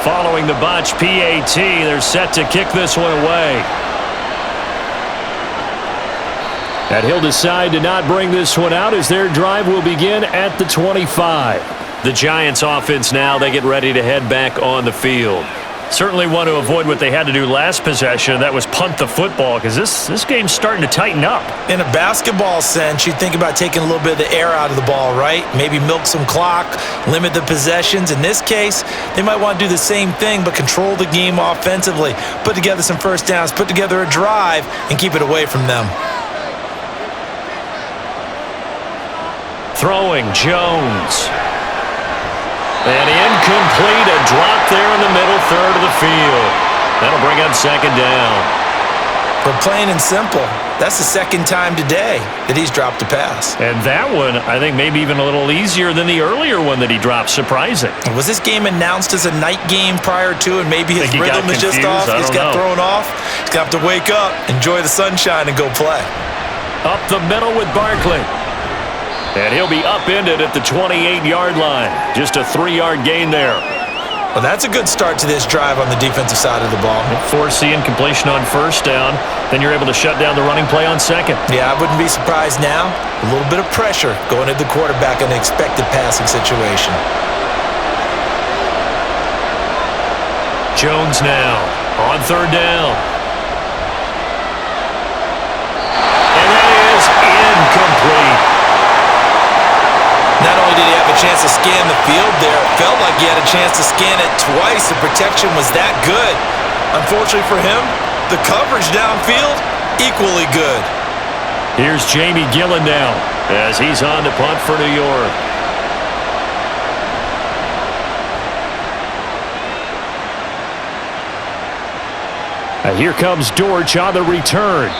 Following the botch PAT, they're set to kick this one away. And he'll decide to not bring this one out as their drive will begin at the 25. The Giants offense now, they get ready to head back on the field. Certainly want to avoid what they had to do last possession. That was punt the football, because this game's starting to tighten up. In a basketball sense, you think about taking a little bit of the air out of the ball, right? Maybe milk some clock, limit the possessions. In this case, they might want to do the same thing, but control the game offensively. Put together some first downs, put together a drive, and keep it away from them. Throwing, Jones. And incomplete, a drop there in the middle third of the field. That'll bring up 2nd down. But plain and simple, that's the 2nd time today that he's dropped a pass. And that one, I think, maybe even a little easier than the earlier one that he dropped. Surprising. Was this game announced as a night game prior to, and maybe his rhythm is just off? He's got thrown off. He's got to wake up, enjoy the sunshine, and go play. Up the middle with Barkley. And he'll be upended at the 28-yard line. Just a 3-yard gain there. Well, that's a good start to this drive on the defensive side of the ball. Forcing completion on 1st down. Then you're able to shut down the running play on 2nd. Yeah, I wouldn't be surprised now. A little bit of pressure going at the quarterback in an expected passing situation. Jones now on 3rd down. And that is incomplete. Not only did he have a chance to scan the field there, it felt like he had a chance to scan it twice. The protection was that good. Unfortunately for him, the coverage downfield, equally good. Here's Jamie Gillen now as he's on to punt for New York. And here comes Dortch on the return.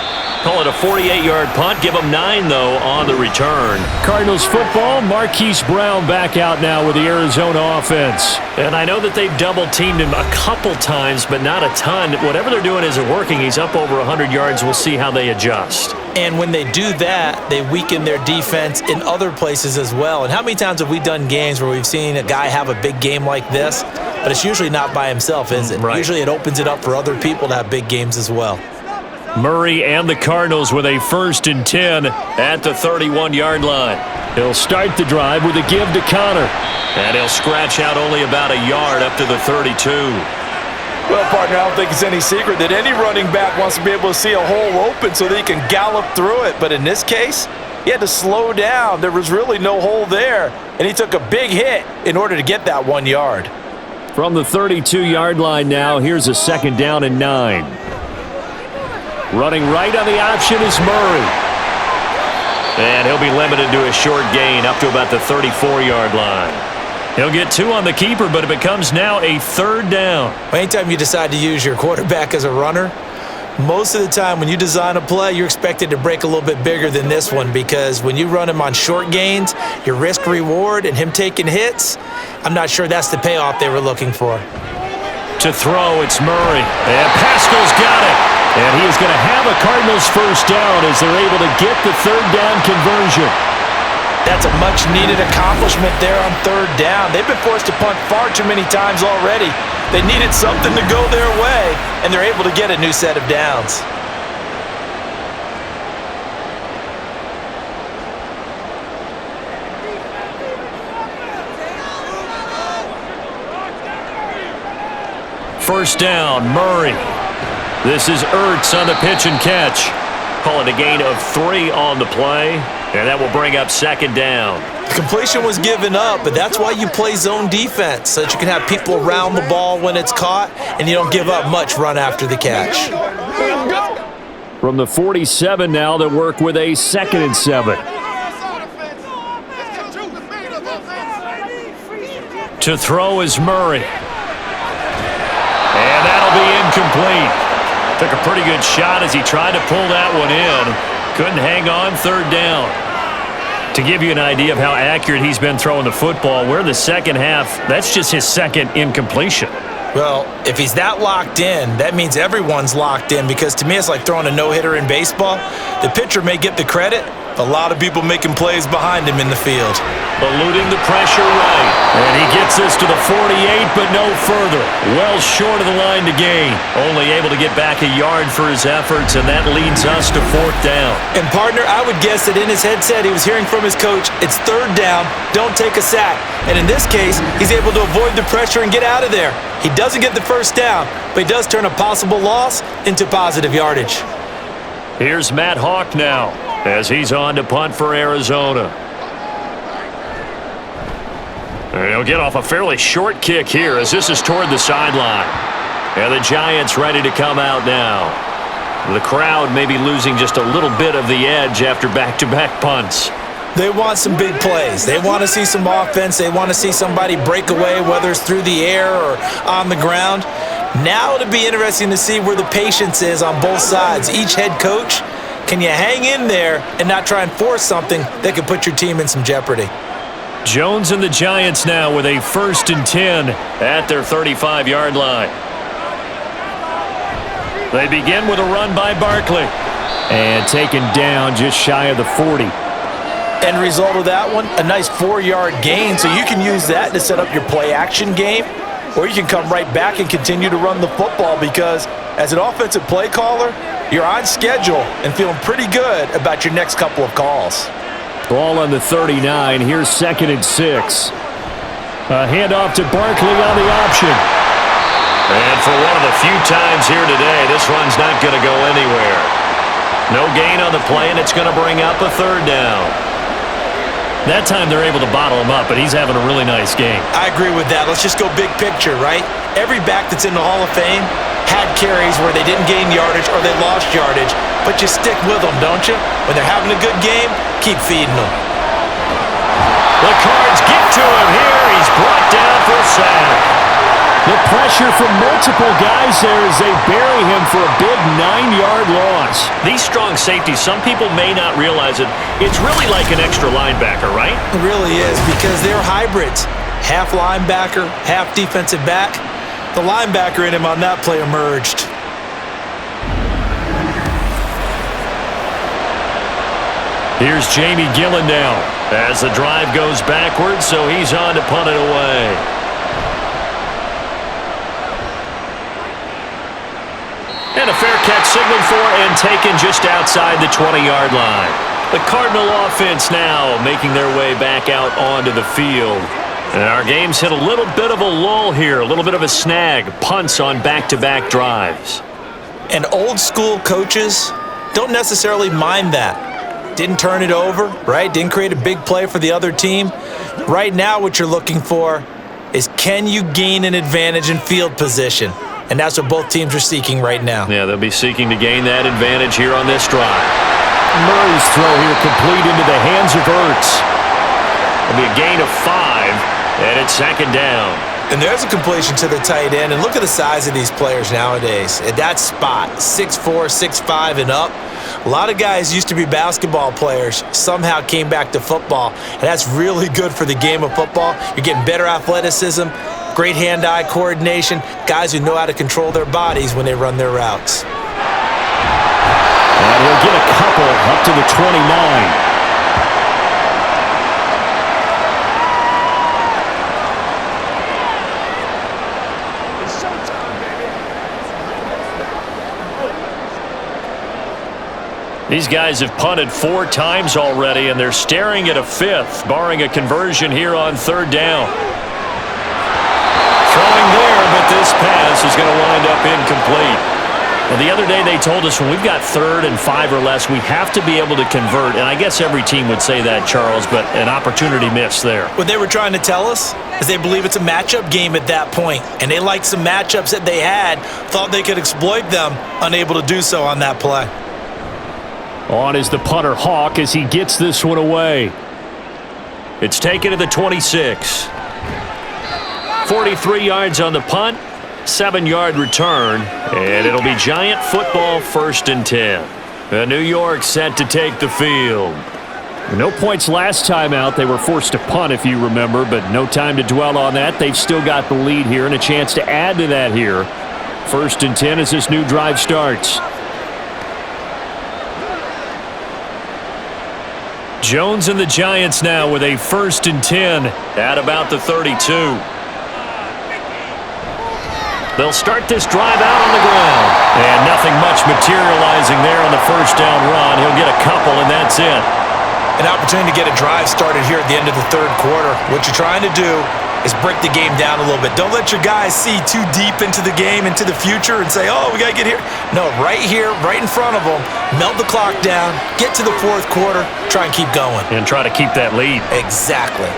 Call it a 48-yard punt. Give them 9, though, on the return. Cardinals football, Marquise Brown back out now with the Arizona offense. And I know that they've double-teamed him a couple times, but not a ton. Whatever they're doing isn't working. He's up over 100 yards. We'll see how they adjust. And when they do that, they weaken their defense in other places as well. And how many times have we done games where we've seen a guy have a big game like this, but it's usually not by himself, is it? Right. Usually it opens it up for other people to have big games as well. Murray and the Cardinals with a 1st and 10 at the 31-yard line. He'll start the drive with a give to Connor. And he'll scratch out only about a yard up to the 32. Well, partner, I don't think it's any secret that any running back wants to be able to see a hole open so that he can gallop through it. But in this case, he had to slow down. There was really no hole there, and he took a big hit in order to get that 1 yard. From the 32-yard line now, here's a 2nd down and 9. Running right on the option is Murray. And he'll be limited to a short gain up to about the 34-yard line. He'll get 2 on the keeper, but it becomes now a 3rd down. Anytime you decide to use your quarterback as a runner, most of the time when you design a play, you're expected to break a little bit bigger than this one, because when you run him on short gains, your risk-reward and him taking hits, I'm not sure that's the payoff they were looking for. To throw, it's Murray. And Pascal's got it. And he is going to have a Cardinals 1st down as they're able to get the 3rd down conversion. That's a much-needed accomplishment there on 3rd down. They've been forced to punt far too many times already. They needed something to go their way, and they're able to get a new set of downs. First down, Murray. This is Ertz on the pitch and catch. Call it a gain of 3 on the play, and that will bring up 2nd down. The completion was given up, but that's why you play zone defense, so that you can have people around the ball when it's caught, and you don't give up much run after the catch. From the 47 now, they work with a 2nd and 7. To throw is Murray. And that'll be incomplete. Took a pretty good shot as he tried to pull that one in. Couldn't hang on, 3rd down. To give you an idea of how accurate he's been throwing the football, we're in the second half. That's just his 2nd incompletion. Well, if he's that locked in, that means everyone's locked in, because to me it's like throwing a no-hitter in baseball. The pitcher may get the credit, a lot of people making plays behind him in the field. Eluding the pressure right. And he gets this to the 48, but no further. Well short of the line to gain. Only able to get back a yard for his efforts, and that leads us to 4th down. And partner, I would guess that in his headset he was hearing from his coach, it's 3rd down, don't take a sack. And in this case, he's able to avoid the pressure and get out of there. He doesn't get the 1st down, but he does turn a possible loss into positive yardage. Here's Matt Hawk now, as he's on to punt for Arizona. And he'll get off a fairly short kick here, as this is toward the sideline. And the Giants ready to come out now. The crowd may be losing just a little bit of the edge after back-to-back punts. They want some big plays. They want to see some offense. They want to see somebody break away, whether it's through the air or on the ground. Now it'll be interesting to see where the patience is on both sides. Each head coach, can you hang in there and not try and force something that could put your team in some jeopardy? Jones and the Giants now with a 1st and 10 at their 35-yard line. They begin with a run by Barkley. And taken down just shy of the 40. End result of that one, a nice 4-yard gain, so you can use that to set up your play-action game, or you can come right back and continue to run the football, because as an offensive play caller, you're on schedule and feeling pretty good about your next couple of calls. Ball on the 39. Here's 2nd and 6. A handoff to Barkley on the option. And for one of the few times here today, this run's not going to go anywhere. No gain on the play, and it's going to bring up a 3rd down. That time they're able to bottle him up, but he's having a really nice game. I agree with that. Let's just go big picture, right? Every back that's in the Hall of Fame had carries where they didn't gain yardage or they lost yardage, but you stick with them, don't you? When they're having a good game, keep feeding them. The Cards get to him here. He's brought down for a sack. The pressure from multiple guys there as they bury him for a big 9-yard loss. These strong safeties, some people may not realize it. It's really like an extra linebacker, right? It really is, because they're hybrids. Half linebacker, half defensive back. The linebacker in him on that play emerged. Here's Jamie Gillen now as the drive goes backwards, so he's on to punt it away. And a fair catch signaled for and taken just outside the 20-yard line. The Cardinal offense now making their way back out onto the field. And our game's hit a little bit of a lull here, a little bit of a snag, punts on back-to-back drives. And old-school coaches don't necessarily mind that. Didn't turn it over, right? Didn't create a big play for the other team. Right now what you're looking for is, can you gain an advantage in field position? And that's what both teams are seeking right now. Yeah, they'll be seeking to gain that advantage here on this drive. Murray's throw here complete into the hands of Ertz. It'll be a gain of 5. And it's second down. And there's a completion to the tight end. And look at the size of these players nowadays. At that spot, 6'4", 6'5", and up. A lot of guys used to be basketball players, somehow came back to football. And that's really good for the game of football. You're getting better athleticism, great hand-eye coordination, guys who know how to control their bodies when they run their routes. And he'll get a couple up to the 29. These guys have punted 4 times already, and they're staring at a 5th, barring a conversion here on third down. Throwing there, but this pass is going to wind up incomplete. Well, the other day they told us when we've got 3rd and 5 or less, we have to be able to convert. And I guess every team would say that, Charles, but an opportunity missed there. What they were trying to tell us is they believe it's a matchup game at that point. And they liked some matchups that they had, thought they could exploit them, unable to do so on that play. On is the punter, Hawk, as he gets this one away. It's taken to the 26. 43 yards on the punt, 7-yard return, and it'll be Giant football, 1st and 10. And New York set to take the field. No points last time out. They were forced to punt, if you remember, but no time to dwell on that. They've still got the lead here and a chance to add to that here. 1st and 10 as this new drive starts. Jones and the Giants now with a 1st and 10 at about the 32. They'll start this drive out on the ground. And nothing much materializing there on the 1st down run. He'll get a couple, and that's it. An opportunity to get a drive started here at the end of the 3rd quarter. What you're trying to do is break the game down a little bit. Don't let your guys see too deep into the game, into the future, and say, oh, we got to get here. No, right here, right in front of them, melt the clock down, get to the 4th quarter, try and keep going. And try to keep that lead. Exactly.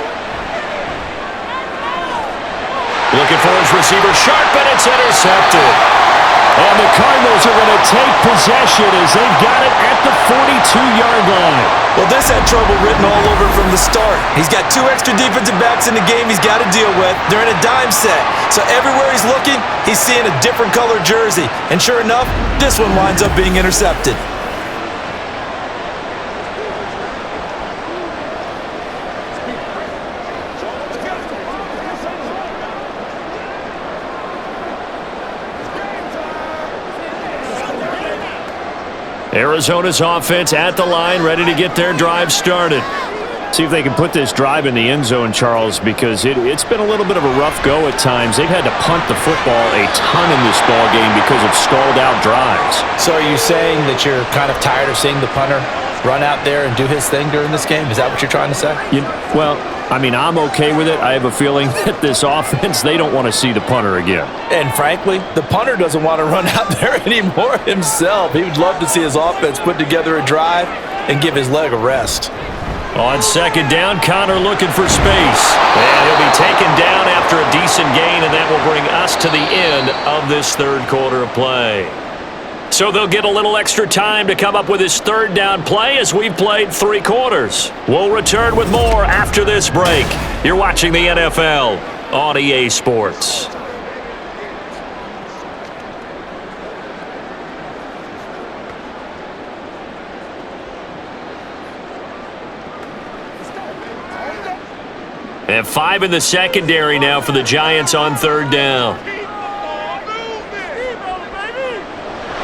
Looking for his receiver, sharp, and it's intercepted. And the Cardinals are going to take possession as they've got it at the 42-yard line. Well, this had trouble written all over from the start. He's got 2 extra defensive backs in the game he's got to deal with. They're in a dime set. So everywhere he's looking, he's seeing a different color jersey. And sure enough, this one winds up being intercepted. Arizona's offense at the line, ready to get their drive started. See if they can put this drive in the end zone, Charles, because it's been a little bit of a rough go at times. They've had to punt the football a ton in this ball game because of stalled-out drives. So are you saying that you're kind of tired of seeing the punter run out there and do his thing during this game? Is that what you're trying to say? Well, I mean, I'm okay with it. I have a feeling that this offense, they don't want to see the punter again. And frankly, the punter doesn't want to run out there anymore himself. He would love to see his offense put together a drive and give his leg a rest. On 2nd down, Connor looking for space. And he'll be taken down after a decent gain, and that will bring us to the end of this 3rd quarter of play. So they'll get a little extra time to come up with his 3rd down play as we've played 3 quarters. We'll return with more after this break. You're watching the NFL on EA Sports. And 5 in the secondary now for the Giants on 3rd down.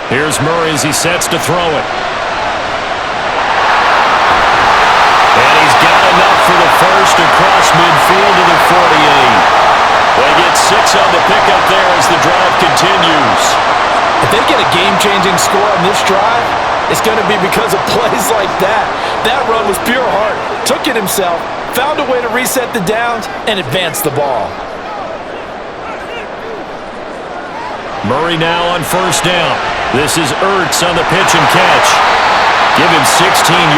Here's Murray as he sets to throw it. And he's got enough for the 1st across midfield to the 48. They get 6 on the pickup there as the drive continues. If they get a game-changing this drive, it's going to be because of plays like that. That run was pure heart. Took it himself, found a way to reset the downs, and advance the ball. Murray now on first down. This is Ertz on the pitch and catch. Give him 16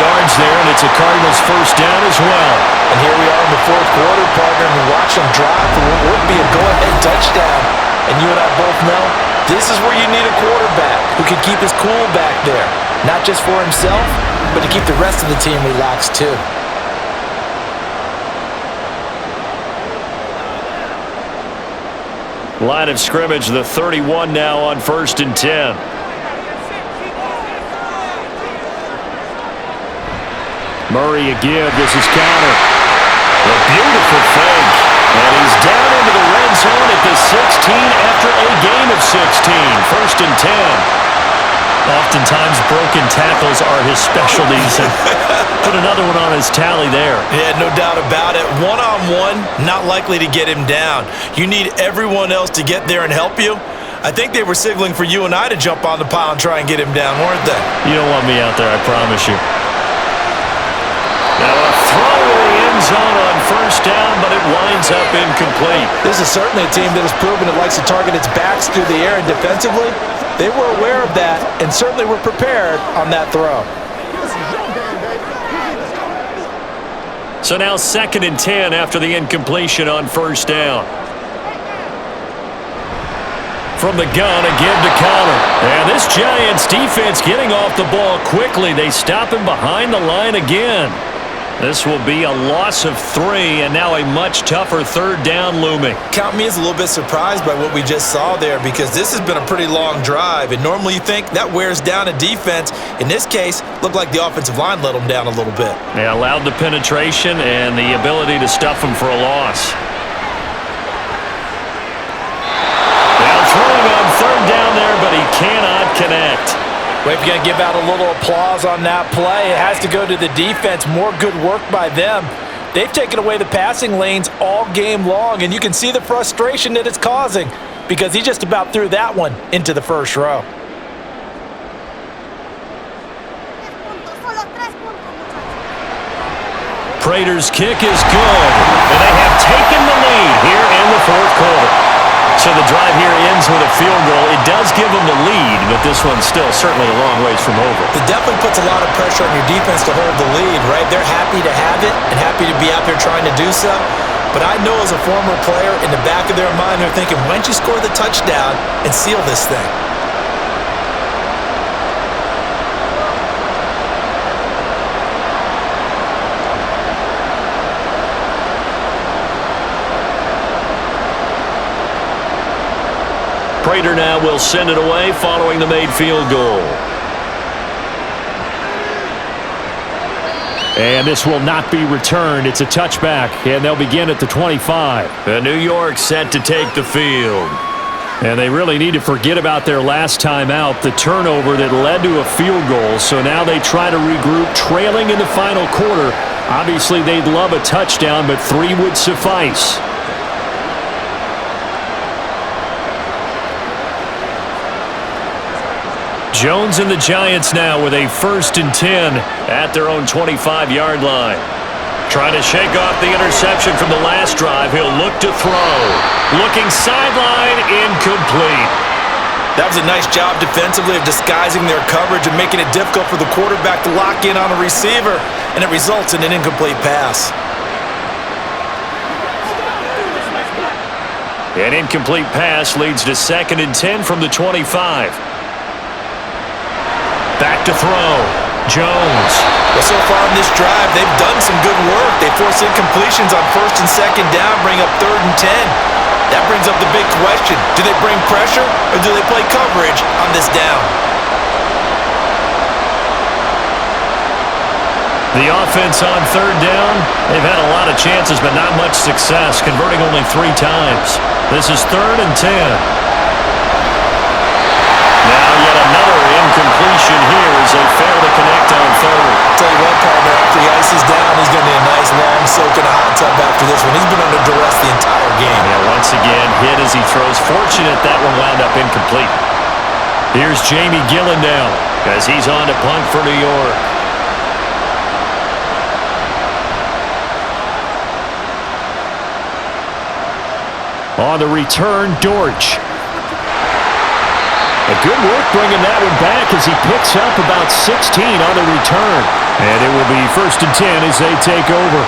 yards there, and it's a Cardinals first down as well. And here we are in the fourth quarter, partner, and we watch them drive for what would be a go-ahead touchdown. And you and I both know this is where you need a quarterback who can keep his cool back there. Not just for himself, but to keep the rest of the team relaxed too. Line of scrimmage, the 31 now on 1st and 10. Murray again, this is counter. A beautiful fake. And he's down into the red zone at the 16 after a gain of 16. 1st and 10. Oftentimes broken tackles are his specialties, and put another one on his tally there. Yeah, no doubt about it. One-on-one, not likely to get him down. You need everyone else to get there and help you. I think they were signaling for you and I to jump on the pile and try and get him down, weren't they? You don't want me out there, I promise you. Now a throw in the end zone on first down, but it winds up incomplete. This is certainly a team that has proven it likes to target its backs through the air, and defensively, they were aware of that and certainly were prepared on that throw. So now 2nd and 10 after the incompletion on first down. From the gun, a give to counter. And this Giants defense getting off the ball quickly. They stop him behind the line again. This will be a loss of 3, and now a much tougher 3rd down looming. Count me as a little bit surprised by what we just saw there, because this has been a pretty long drive, and normally you think that wears down a defense. In this case, looked like the offensive line let them down a little bit. They allowed the penetration and the ability to stuff them for a loss. Now throwing on 3rd down there, but he cannot connect. Well, if you're going to give out a little applause on that play, it has to go to the defense. More good work by them. They've taken away the passing lanes all game long, and you can see the frustration that it's causing because he just about threw that one into the first row. Prater's kick is good, and they have taken the lead here in the fourth quarter. So the drive here ends with a field goal. It does give them the lead, but this one's still certainly a long ways from over. It definitely puts a lot of pressure on your defense to hold the lead, right? They're happy to have it and happy to be out there trying to do so. But I know as a former player, in the back of their mind, they're thinking, why don't you score the touchdown and seal this thing? Prater now will send it away following the made field goal. And this will not be returned. It's a touchback, and they'll begin at the 25. And New York set to take the field. And they really need to forget about their last time out, the turnover that led to a field goal. So now they try to regroup, trailing in the final quarter. Obviously, they'd love a touchdown, but 3 would suffice. Jones and the Giants now with a 1st and 10 at their own 25-yard line. Trying to shake off the interception from the last drive. He'll look to throw. Looking sideline, incomplete. That was a nice job defensively of disguising their coverage and making it difficult for the quarterback to lock in on a receiver, and it results in an incomplete pass. An incomplete pass leads to 2nd and 10 from the 25. Back to throw. Jones. Well, so far in this drive, they've done some good work. They force incompletions on 1st and 2nd down, bring up 3rd and 10. That brings up the big question. Do they bring pressure or do they play coverage on this down? The offense on 3rd down, they've had a lot of chances but not much success, converting only 3 times. This is 3rd and 10. Now yet another incompletion here as they fail to connect on 3rd. Tell you what, partner, after he ices down, he's going to need a nice long soak in a hot tub after this one. He's been under duress the entire game. Yeah, once again, hit as he throws. Fortunate that one wound up incomplete. Here's Jamie Gillen now as he's on to punt for New York. On the return, Dortch. A good work bringing that one back as he picks up about 16 on the return. And it will be 1st and 10 as they take over.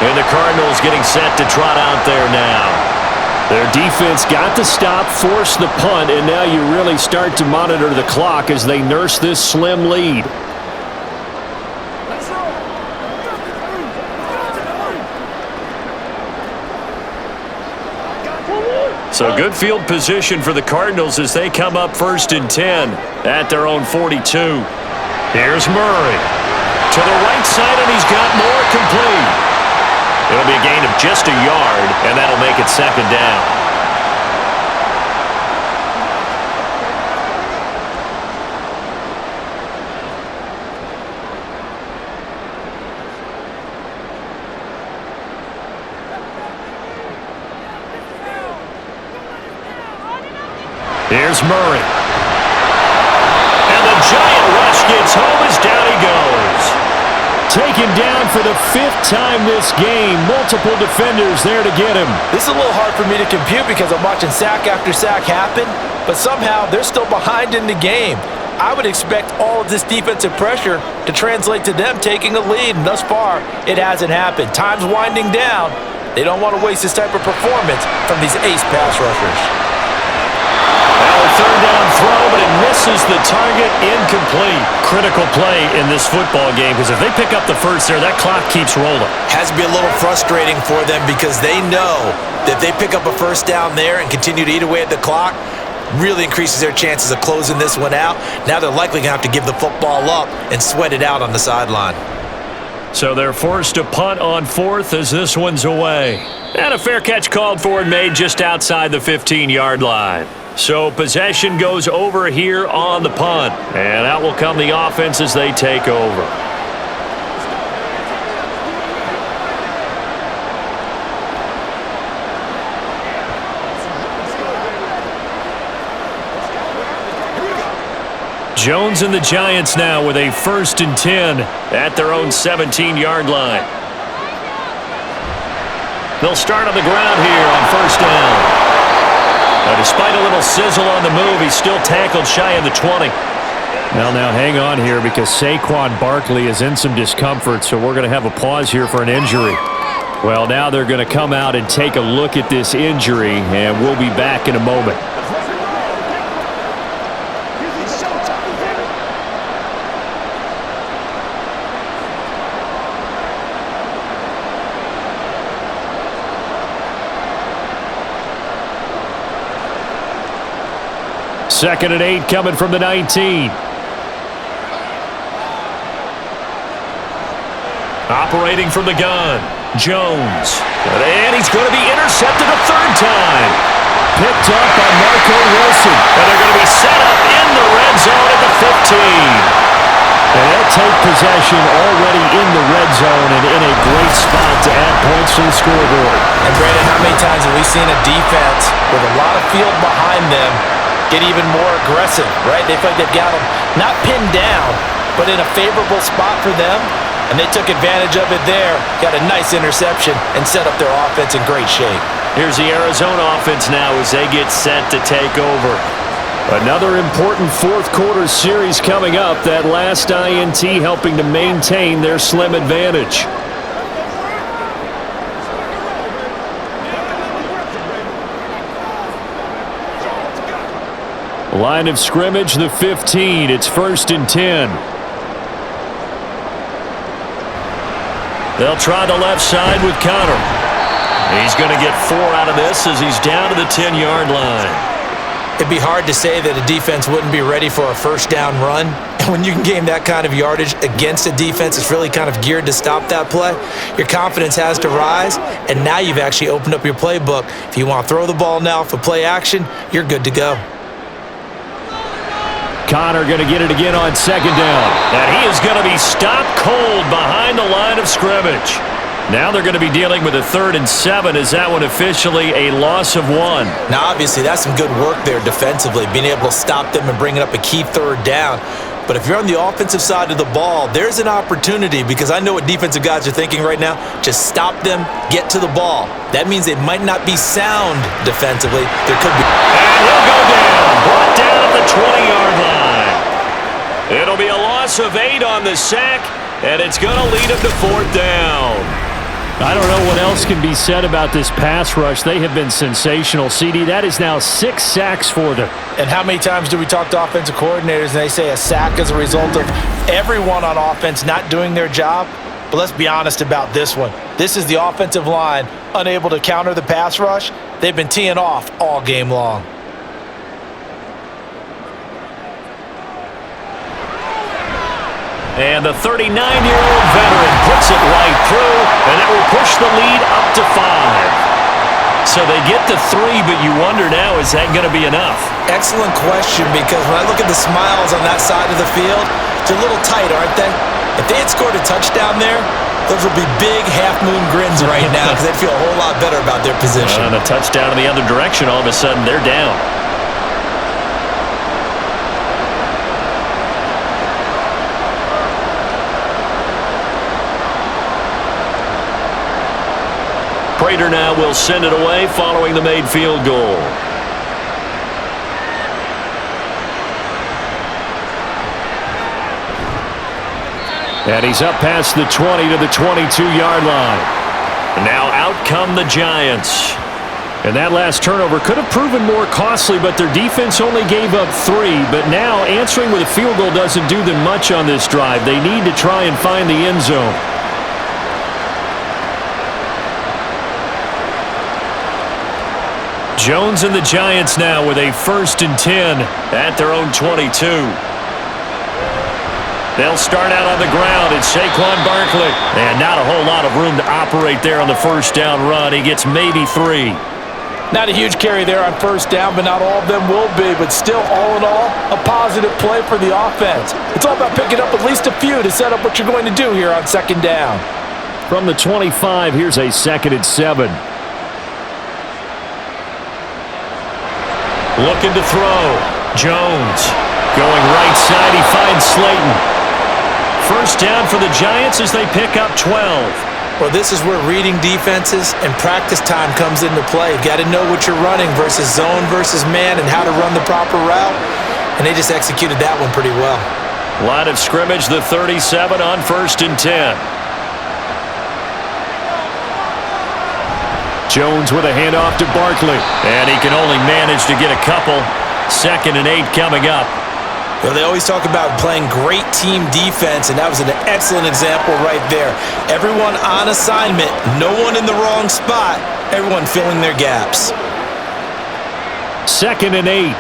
And the Cardinals getting set to trot out there now. Their defense got the stop, forced the punt, and now you really start to monitor the clock as they nurse this slim lead. So good field position for the Cardinals as they come up 1st and 10 at their own 42. Here's Murray. To the right side, and he's got more complete. It'll be a gain of just a yard, and that'll make it 2nd down. Here's Murray. And the giant rush gets home as down he goes. Taken down for the 5th time this game. Multiple defenders there to get him. This is a little hard for me to compute because I'm watching sack after sack happen, but somehow they're still behind in the game. I would expect all of this defensive pressure to translate to them taking a lead, and thus far, it hasn't happened. Time's winding down. They don't want to waste this type of performance from these ace pass rushers. Well, 3rd down throw, but it misses the target, incomplete. Critical play in this football game because if they pick up the first there, that clock keeps rolling. Has to be a little frustrating for them because they know that they pick up a 1st down there and continue to eat away at the clock, really increases their chances of closing this one out. Now they're likely going to have to give the football up and sweat it out on the sideline. So they're forced to punt on 4th as this one's away. And a fair catch called for and made just outside the 15-yard line. So possession goes over here on the punt. And out will come the offense as they take over. Jones and the Giants now with a 1st and 10 at their own 17-yard line. They'll start on the ground here on 1st down. Despite a little sizzle on the move, he's still tackled shy of the 20. Well, now hang on here because Saquon Barkley is in some discomfort, so we're going to have a pause here for an injury. Well, now they're going to come out and take a look at this injury, and we'll be back in a moment. Second and 8 coming from the 19. Operating from the gun, Jones. And he's going to be intercepted a 3rd time. Picked up by Marco Wilson. And they're going to be set up in the red zone at the 15. And they'll take possession already in the red zone and in a great spot to add points to the scoreboard. And Brandon, how many times have we seen a defense with a lot of field behind them get even more aggressive, right? They feel like they've got them not pinned down, but in a favorable spot for them, and they took advantage of it there, got a nice interception, and set up their offense in great shape. Here's the Arizona offense now as they get set to take over. Another important 4th quarter series coming up. That last INT helping to maintain their slim advantage. Line of scrimmage, the 15. It's 1st and 10. They'll try the left side with Connor. He's going to get 4 out of this as he's down to the 10-yard line. It'd be hard to say that a defense wouldn't be ready for a 1st down run. And when you can gain that kind of yardage against a defense that's really kind of geared to stop that play, your confidence has to rise, and now you've actually opened up your playbook. If you want to throw the ball now for play action, you're good to go. Connor going to get it again on 2nd down. And he is going to be stopped cold behind the line of scrimmage. Now they're going to be dealing with a 3rd and 7. Is that one officially a loss of 1? Now, obviously, that's some good work there defensively, being able to stop them and bringing up a key 3rd down. But if you're on the offensive side of the ball, there's an opportunity, because I know what defensive guys are thinking right now. Just stop them, get to the ball. That means they might not be sound defensively. There could be. And he'll go down. Brought down at the 20-yard line. It'll be a loss of 8 on the sack, and it's going to lead him to 4th down. I don't know what else can be said about this pass rush. They have been sensational, CD. That is now 6 sacks for them. And how many times do we talk to offensive coordinators and they say a sack is a result of everyone on offense not doing their job? But let's be honest about this one. This is the offensive line unable to counter the pass rush. They've been teeing off all game long. And the 39-year-old veteran puts it right through, and that will push the lead up to 5. So they get to 3, but you wonder now, is that going to be enough? Excellent question, because when I look at the smiles on that side of the field, it's a little tight, aren't they? If they had scored a touchdown there, those would be big half-moon grins right now, because they'd feel a whole lot better about their position. And a touchdown in the other direction, all of a sudden they're down. Prater now will send it away following the made field goal. And he's up past the 20 to the 22-yard line. Now out come the Giants. And that last turnover could have proven more costly, but their defense only gave up 3. But now answering with a field goal doesn't do them much on this drive. They need to try and find the end zone. Jones and the Giants now with a 1st and 10 at their own 22. They'll start out on the ground. It's Saquon Barkley. And not a whole lot of room to operate there on the 1st down run. He gets maybe 3. Not a huge carry there on 1st down, but not all of them will be. But still, all in all, a positive play for the offense. It's all about picking up at least a few to set up what you're going to do here on 2nd down. From the 25, here's a 2nd and 7. Looking to throw. Jones going right side. He finds Slayton. 1st down for the Giants as they pick up 12. Well, this is where reading defenses and practice time comes into play. You've got to know what you're running versus zone versus man and how to run the proper route. And they just executed that one pretty well. Line of scrimmage, the 37 on 1st and 10. Jones with a handoff to Barkley. And he can only manage to get a couple. 2nd and 8 coming up. Well, they always talk about playing great team defense, and that was an excellent example right there. Everyone on assignment, no one in the wrong spot, everyone filling their gaps. 2nd and 8.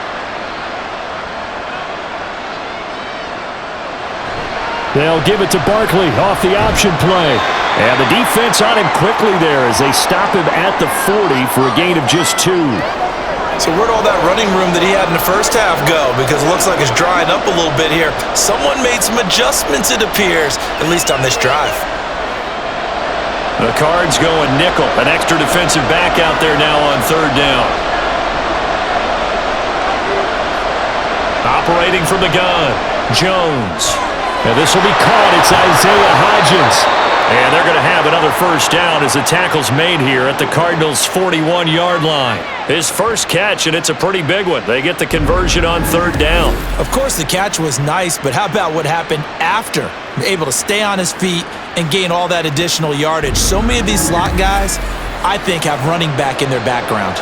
They'll give it to Barkley off the option play. And the defense on him quickly there as they stop him at the 40 for a gain of just 2. So where'd all that running room that he had in the 1st half go? Because it looks like it's drying up a little bit here. Someone made some adjustments, it appears, at least on this drive. The Cards going nickel. An extra defensive back out there now on 3rd down. Operating from the gun, Jones. Now this will be caught. It's Isaiah Hodgins. And they're going to have another 1st down as the tackle's made here at the Cardinals' 41-yard line. His first catch, and it's a pretty big one. They get the conversion on 3rd down. Of course, the catch was nice, but how about what happened after? Able to stay on his feet and gain all that additional yardage. So many of these slot guys, I think, have running back in their background.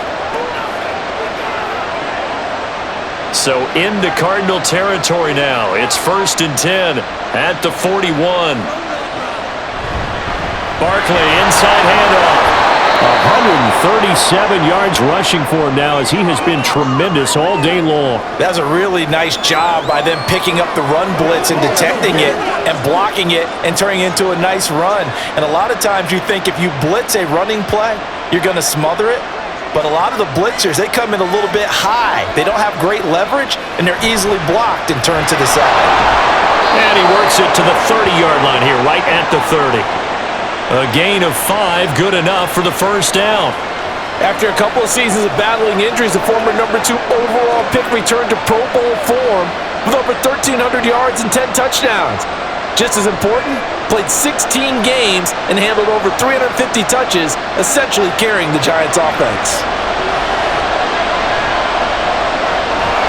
So into Cardinal territory now. It's 1st and 10 at the 41. Barkley, inside handoff. 137 yards rushing for him now as he has been tremendous all day long. That was a really nice job by them picking up the run blitz and detecting it and blocking it and turning it into a nice run. And a lot of times you think if you blitz a running play, you're going to smother it. But a lot of the blitzers, they come in a little bit high. They don't have great leverage, and they're easily blocked and turned to the side. And he works it to the 30-yard line here, right at the 30. A gain of 5, good enough for the first down. After a couple of seasons of battling injuries, the former number 2 overall pick returned to Pro Bowl form with over 1,300 yards and 10 touchdowns. Just as important, played 16 games and handled over 350 touches, essentially carrying the Giants' offense.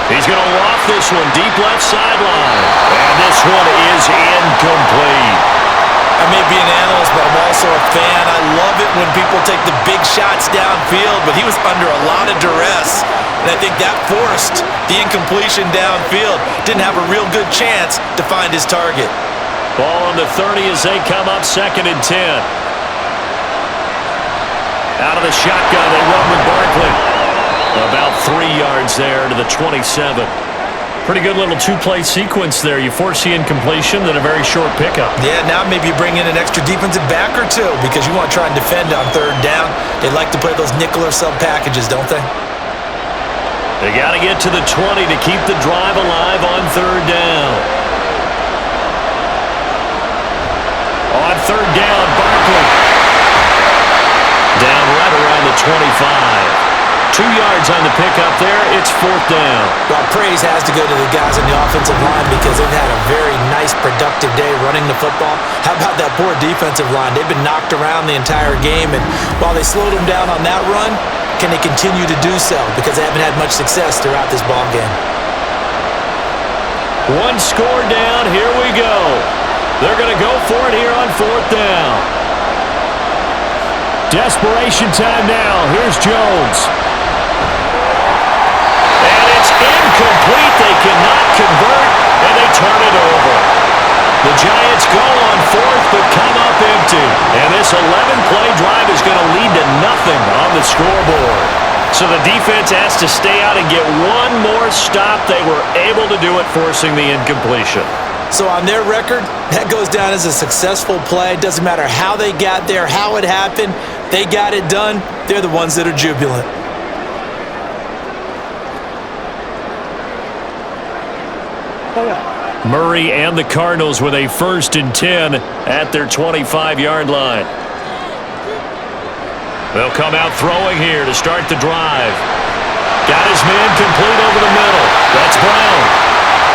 He's going to loft this one deep left sideline. And this one is incomplete. I may be an analyst, but I'm also a fan. I love it when people take the big shots downfield, but he was under a lot of duress, and I think that forced the incompletion downfield. Didn't have a real good chance to find his target. Ball on the 30 as they come up 2nd and 10. Out of the shotgun, they run with Barkley. About 3 yards there to the 27. Pretty good little two-play sequence there. You force the incompletion, then a very short pickup. Yeah, now maybe you bring in an extra defensive back or two because you want to try and defend on 3rd down. They like to play those nickel or sub packages, don't they? They got to get to the 20 to keep the drive alive on 3rd down. On 3rd down, Barkley. Down right around the 25. 2 yards on the pickup there. It's 4th down. Well, praise has to go to the guys on the offensive line because they've had a very nice, productive day running the football. How about that poor defensive line? They've been knocked around the entire game, and while they slowed them down on that run, can they continue to do so? Because they haven't had much success throughout this ball game. 1 score down. Here we go. They're going to go for it here on 4th down. Desperation time now. Here's Jones. Incomplete. They cannot convert, and they turn it over. The Giants go on 4th, but come up empty. And this 11-play drive is going to lead to nothing on the scoreboard. So the defense has to stay out and get one more stop. They were able to do it, forcing the incompletion. So on their record, that goes down as a successful play. It doesn't matter how they got there, how it happened. They got it done. They're the ones that are jubilant. Murray and the Cardinals with a 1st and 10 at their 25-yard line. They'll come out throwing here to start the drive. Got his man complete over the middle. That's Brown.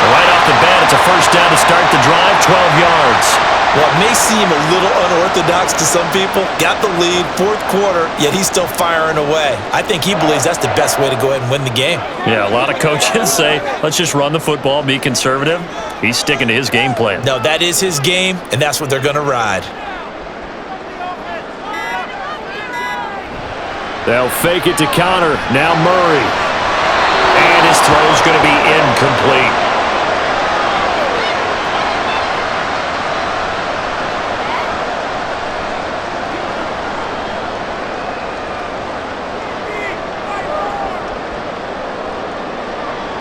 Right off the bat, it's a 1st down to start the drive, 12 yards. Well, it may seem a little unorthodox to some people. Got the lead, 4th quarter, yet he's still firing away. I think he believes that's the best way to go ahead and win the game. Yeah, a lot of coaches say, let's just run the football, be conservative. He's sticking to his game plan. No, that is his game, and that's what they're going to ride. They'll fake it to Connor. Now Murray. And his throw's going to be incomplete.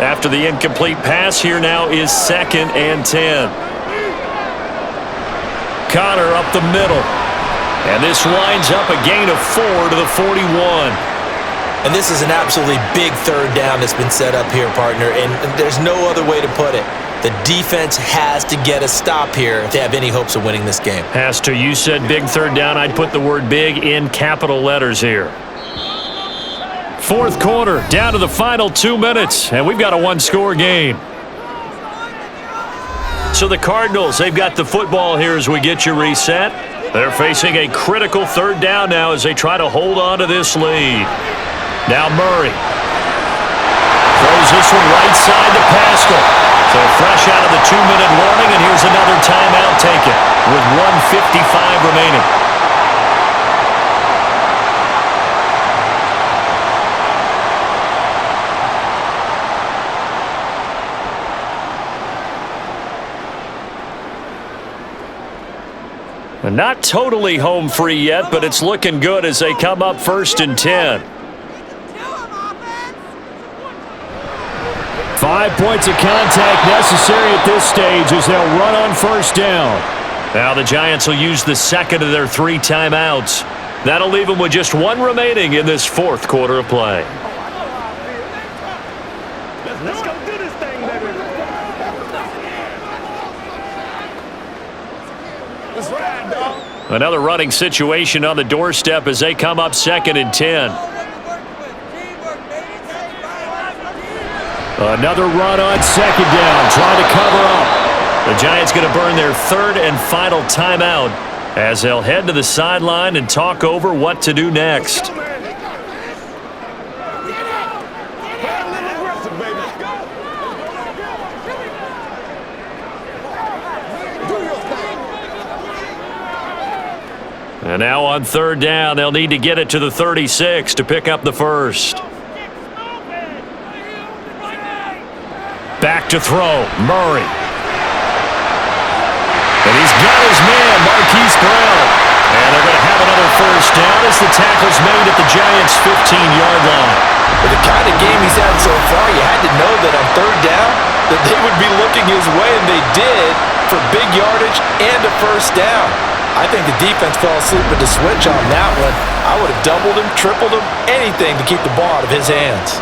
After the incomplete pass, here now is 2nd and 10. Connor up the middle. And this lines up a gain of 4 to the 41. And this is an absolutely big 3rd down that's been set up here, partner, and there's no other way to put it. The defense has to get a stop here if they have any hopes of winning this game. Has to. You said big 3rd down. I'd put the word big in capital letters here. 4th quarter, down to the final 2 minutes, and we've got a 1-score game. So the Cardinals, they've got the football here as we get you reset. They're facing a critical 3rd down now as they try to hold on to this lead. Now Murray throws this one right side to Pascal. So fresh out of the 2-minute warning, and here's another timeout taken with 1:55 remaining. Not totally home free yet, but it's looking good as they come up 1st and 10. 5 points of contact necessary at this stage as they'll run on 1st down. Now the Giants will use the 2nd of their 3 timeouts. That'll leave them with just 1 remaining in this 4th quarter of play. Let's go do this thing, baby. Let's ride, dog. Another running situation on the doorstep as they come up 2nd and 10. Another run on 2nd down, trying to cover up. The Giants going to burn their 3rd and final timeout as they'll head to the sideline and talk over what to do next. And now on 3rd down, they'll need to get it to the 36 to pick up the first. Back to throw, Murray. And he's got his man, Marquise Brown. And they're going to have another first down as the tackle's made at the Giants' 15-yard line. With the kind of game he's had so far, you had to know that on 3rd down that they would be looking his way, and they did, for big yardage and a first down. I think the defense fell asleep with the switch on that one. I would have doubled him, tripled him, anything to keep the ball out of his hands.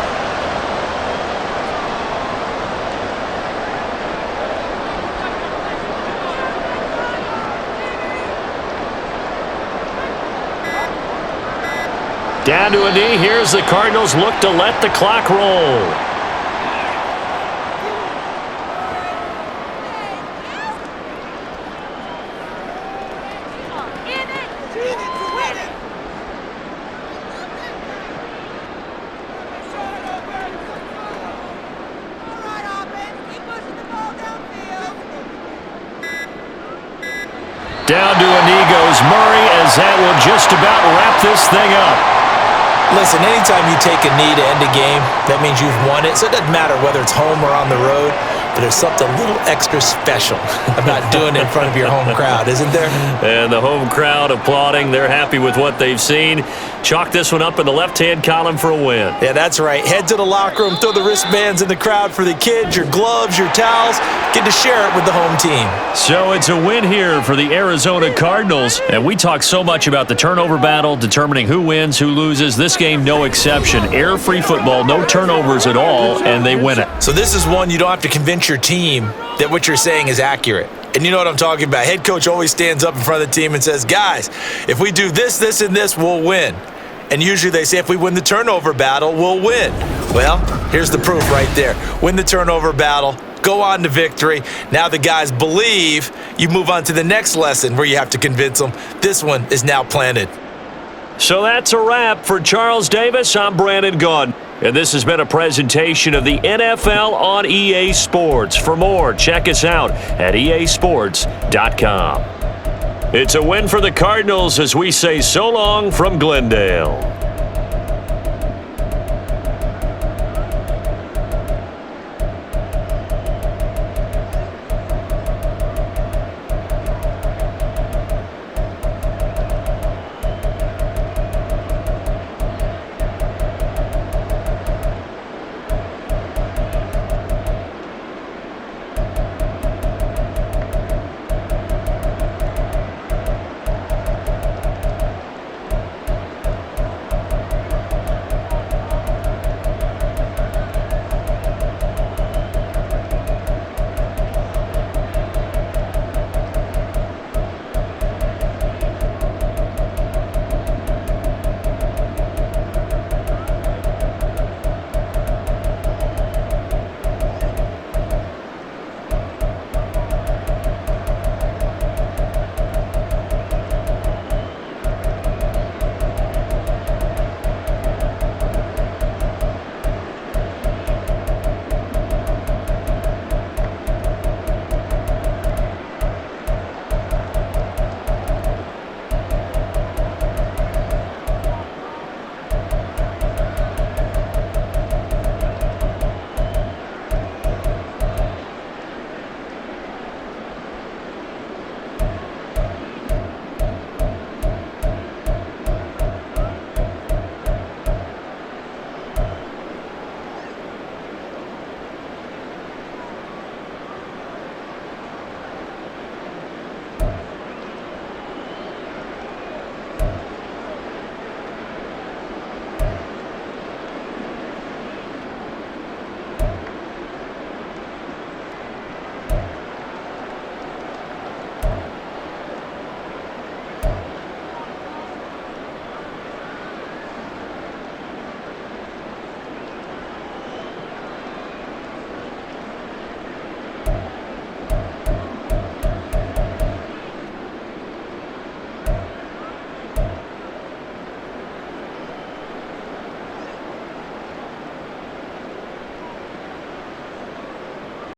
Down to a knee. Here's the Cardinals look to let the clock roll. Down to a knee goes Murray as that will just about wrap this thing up. Listen, anytime you take a knee to end a game, that means you've won it. So it doesn't matter whether it's home or on the road, but there's something a little extra special about doing it in front of your home crowd, isn't there? And the home crowd applauding. They're happy with what they've seen. Chalk this one up in the left-hand column for a win. Yeah, that's right. Head to the locker room, throw the wristbands in the crowd for the kids, your gloves, your towels. Get to share it with the home team. So it's a win here for the Arizona Cardinals. And we talk so much about the turnover battle, determining who wins, who loses. This game, no exception. Air-free football, no turnovers at all, and they win it. So this is one you don't have to convince your team that what you're saying is accurate. And you know what I'm talking about. Head coach always stands up in front of the team and says, guys, if we do this, this, and this, we'll win. And usually they say if we win the turnover battle, we'll win. Well, here's the proof right there. Win the turnover battle, go on to victory. Now the guys believe. You move on to the next lesson where you have to convince them. This one is now planted. So that's a wrap for Charles Davis. I'm Brandon Gaudin. And this has been a presentation of the NFL on EA Sports. For more, check us out at easports.com. It's a win for the Cardinals as we say so long from Glendale.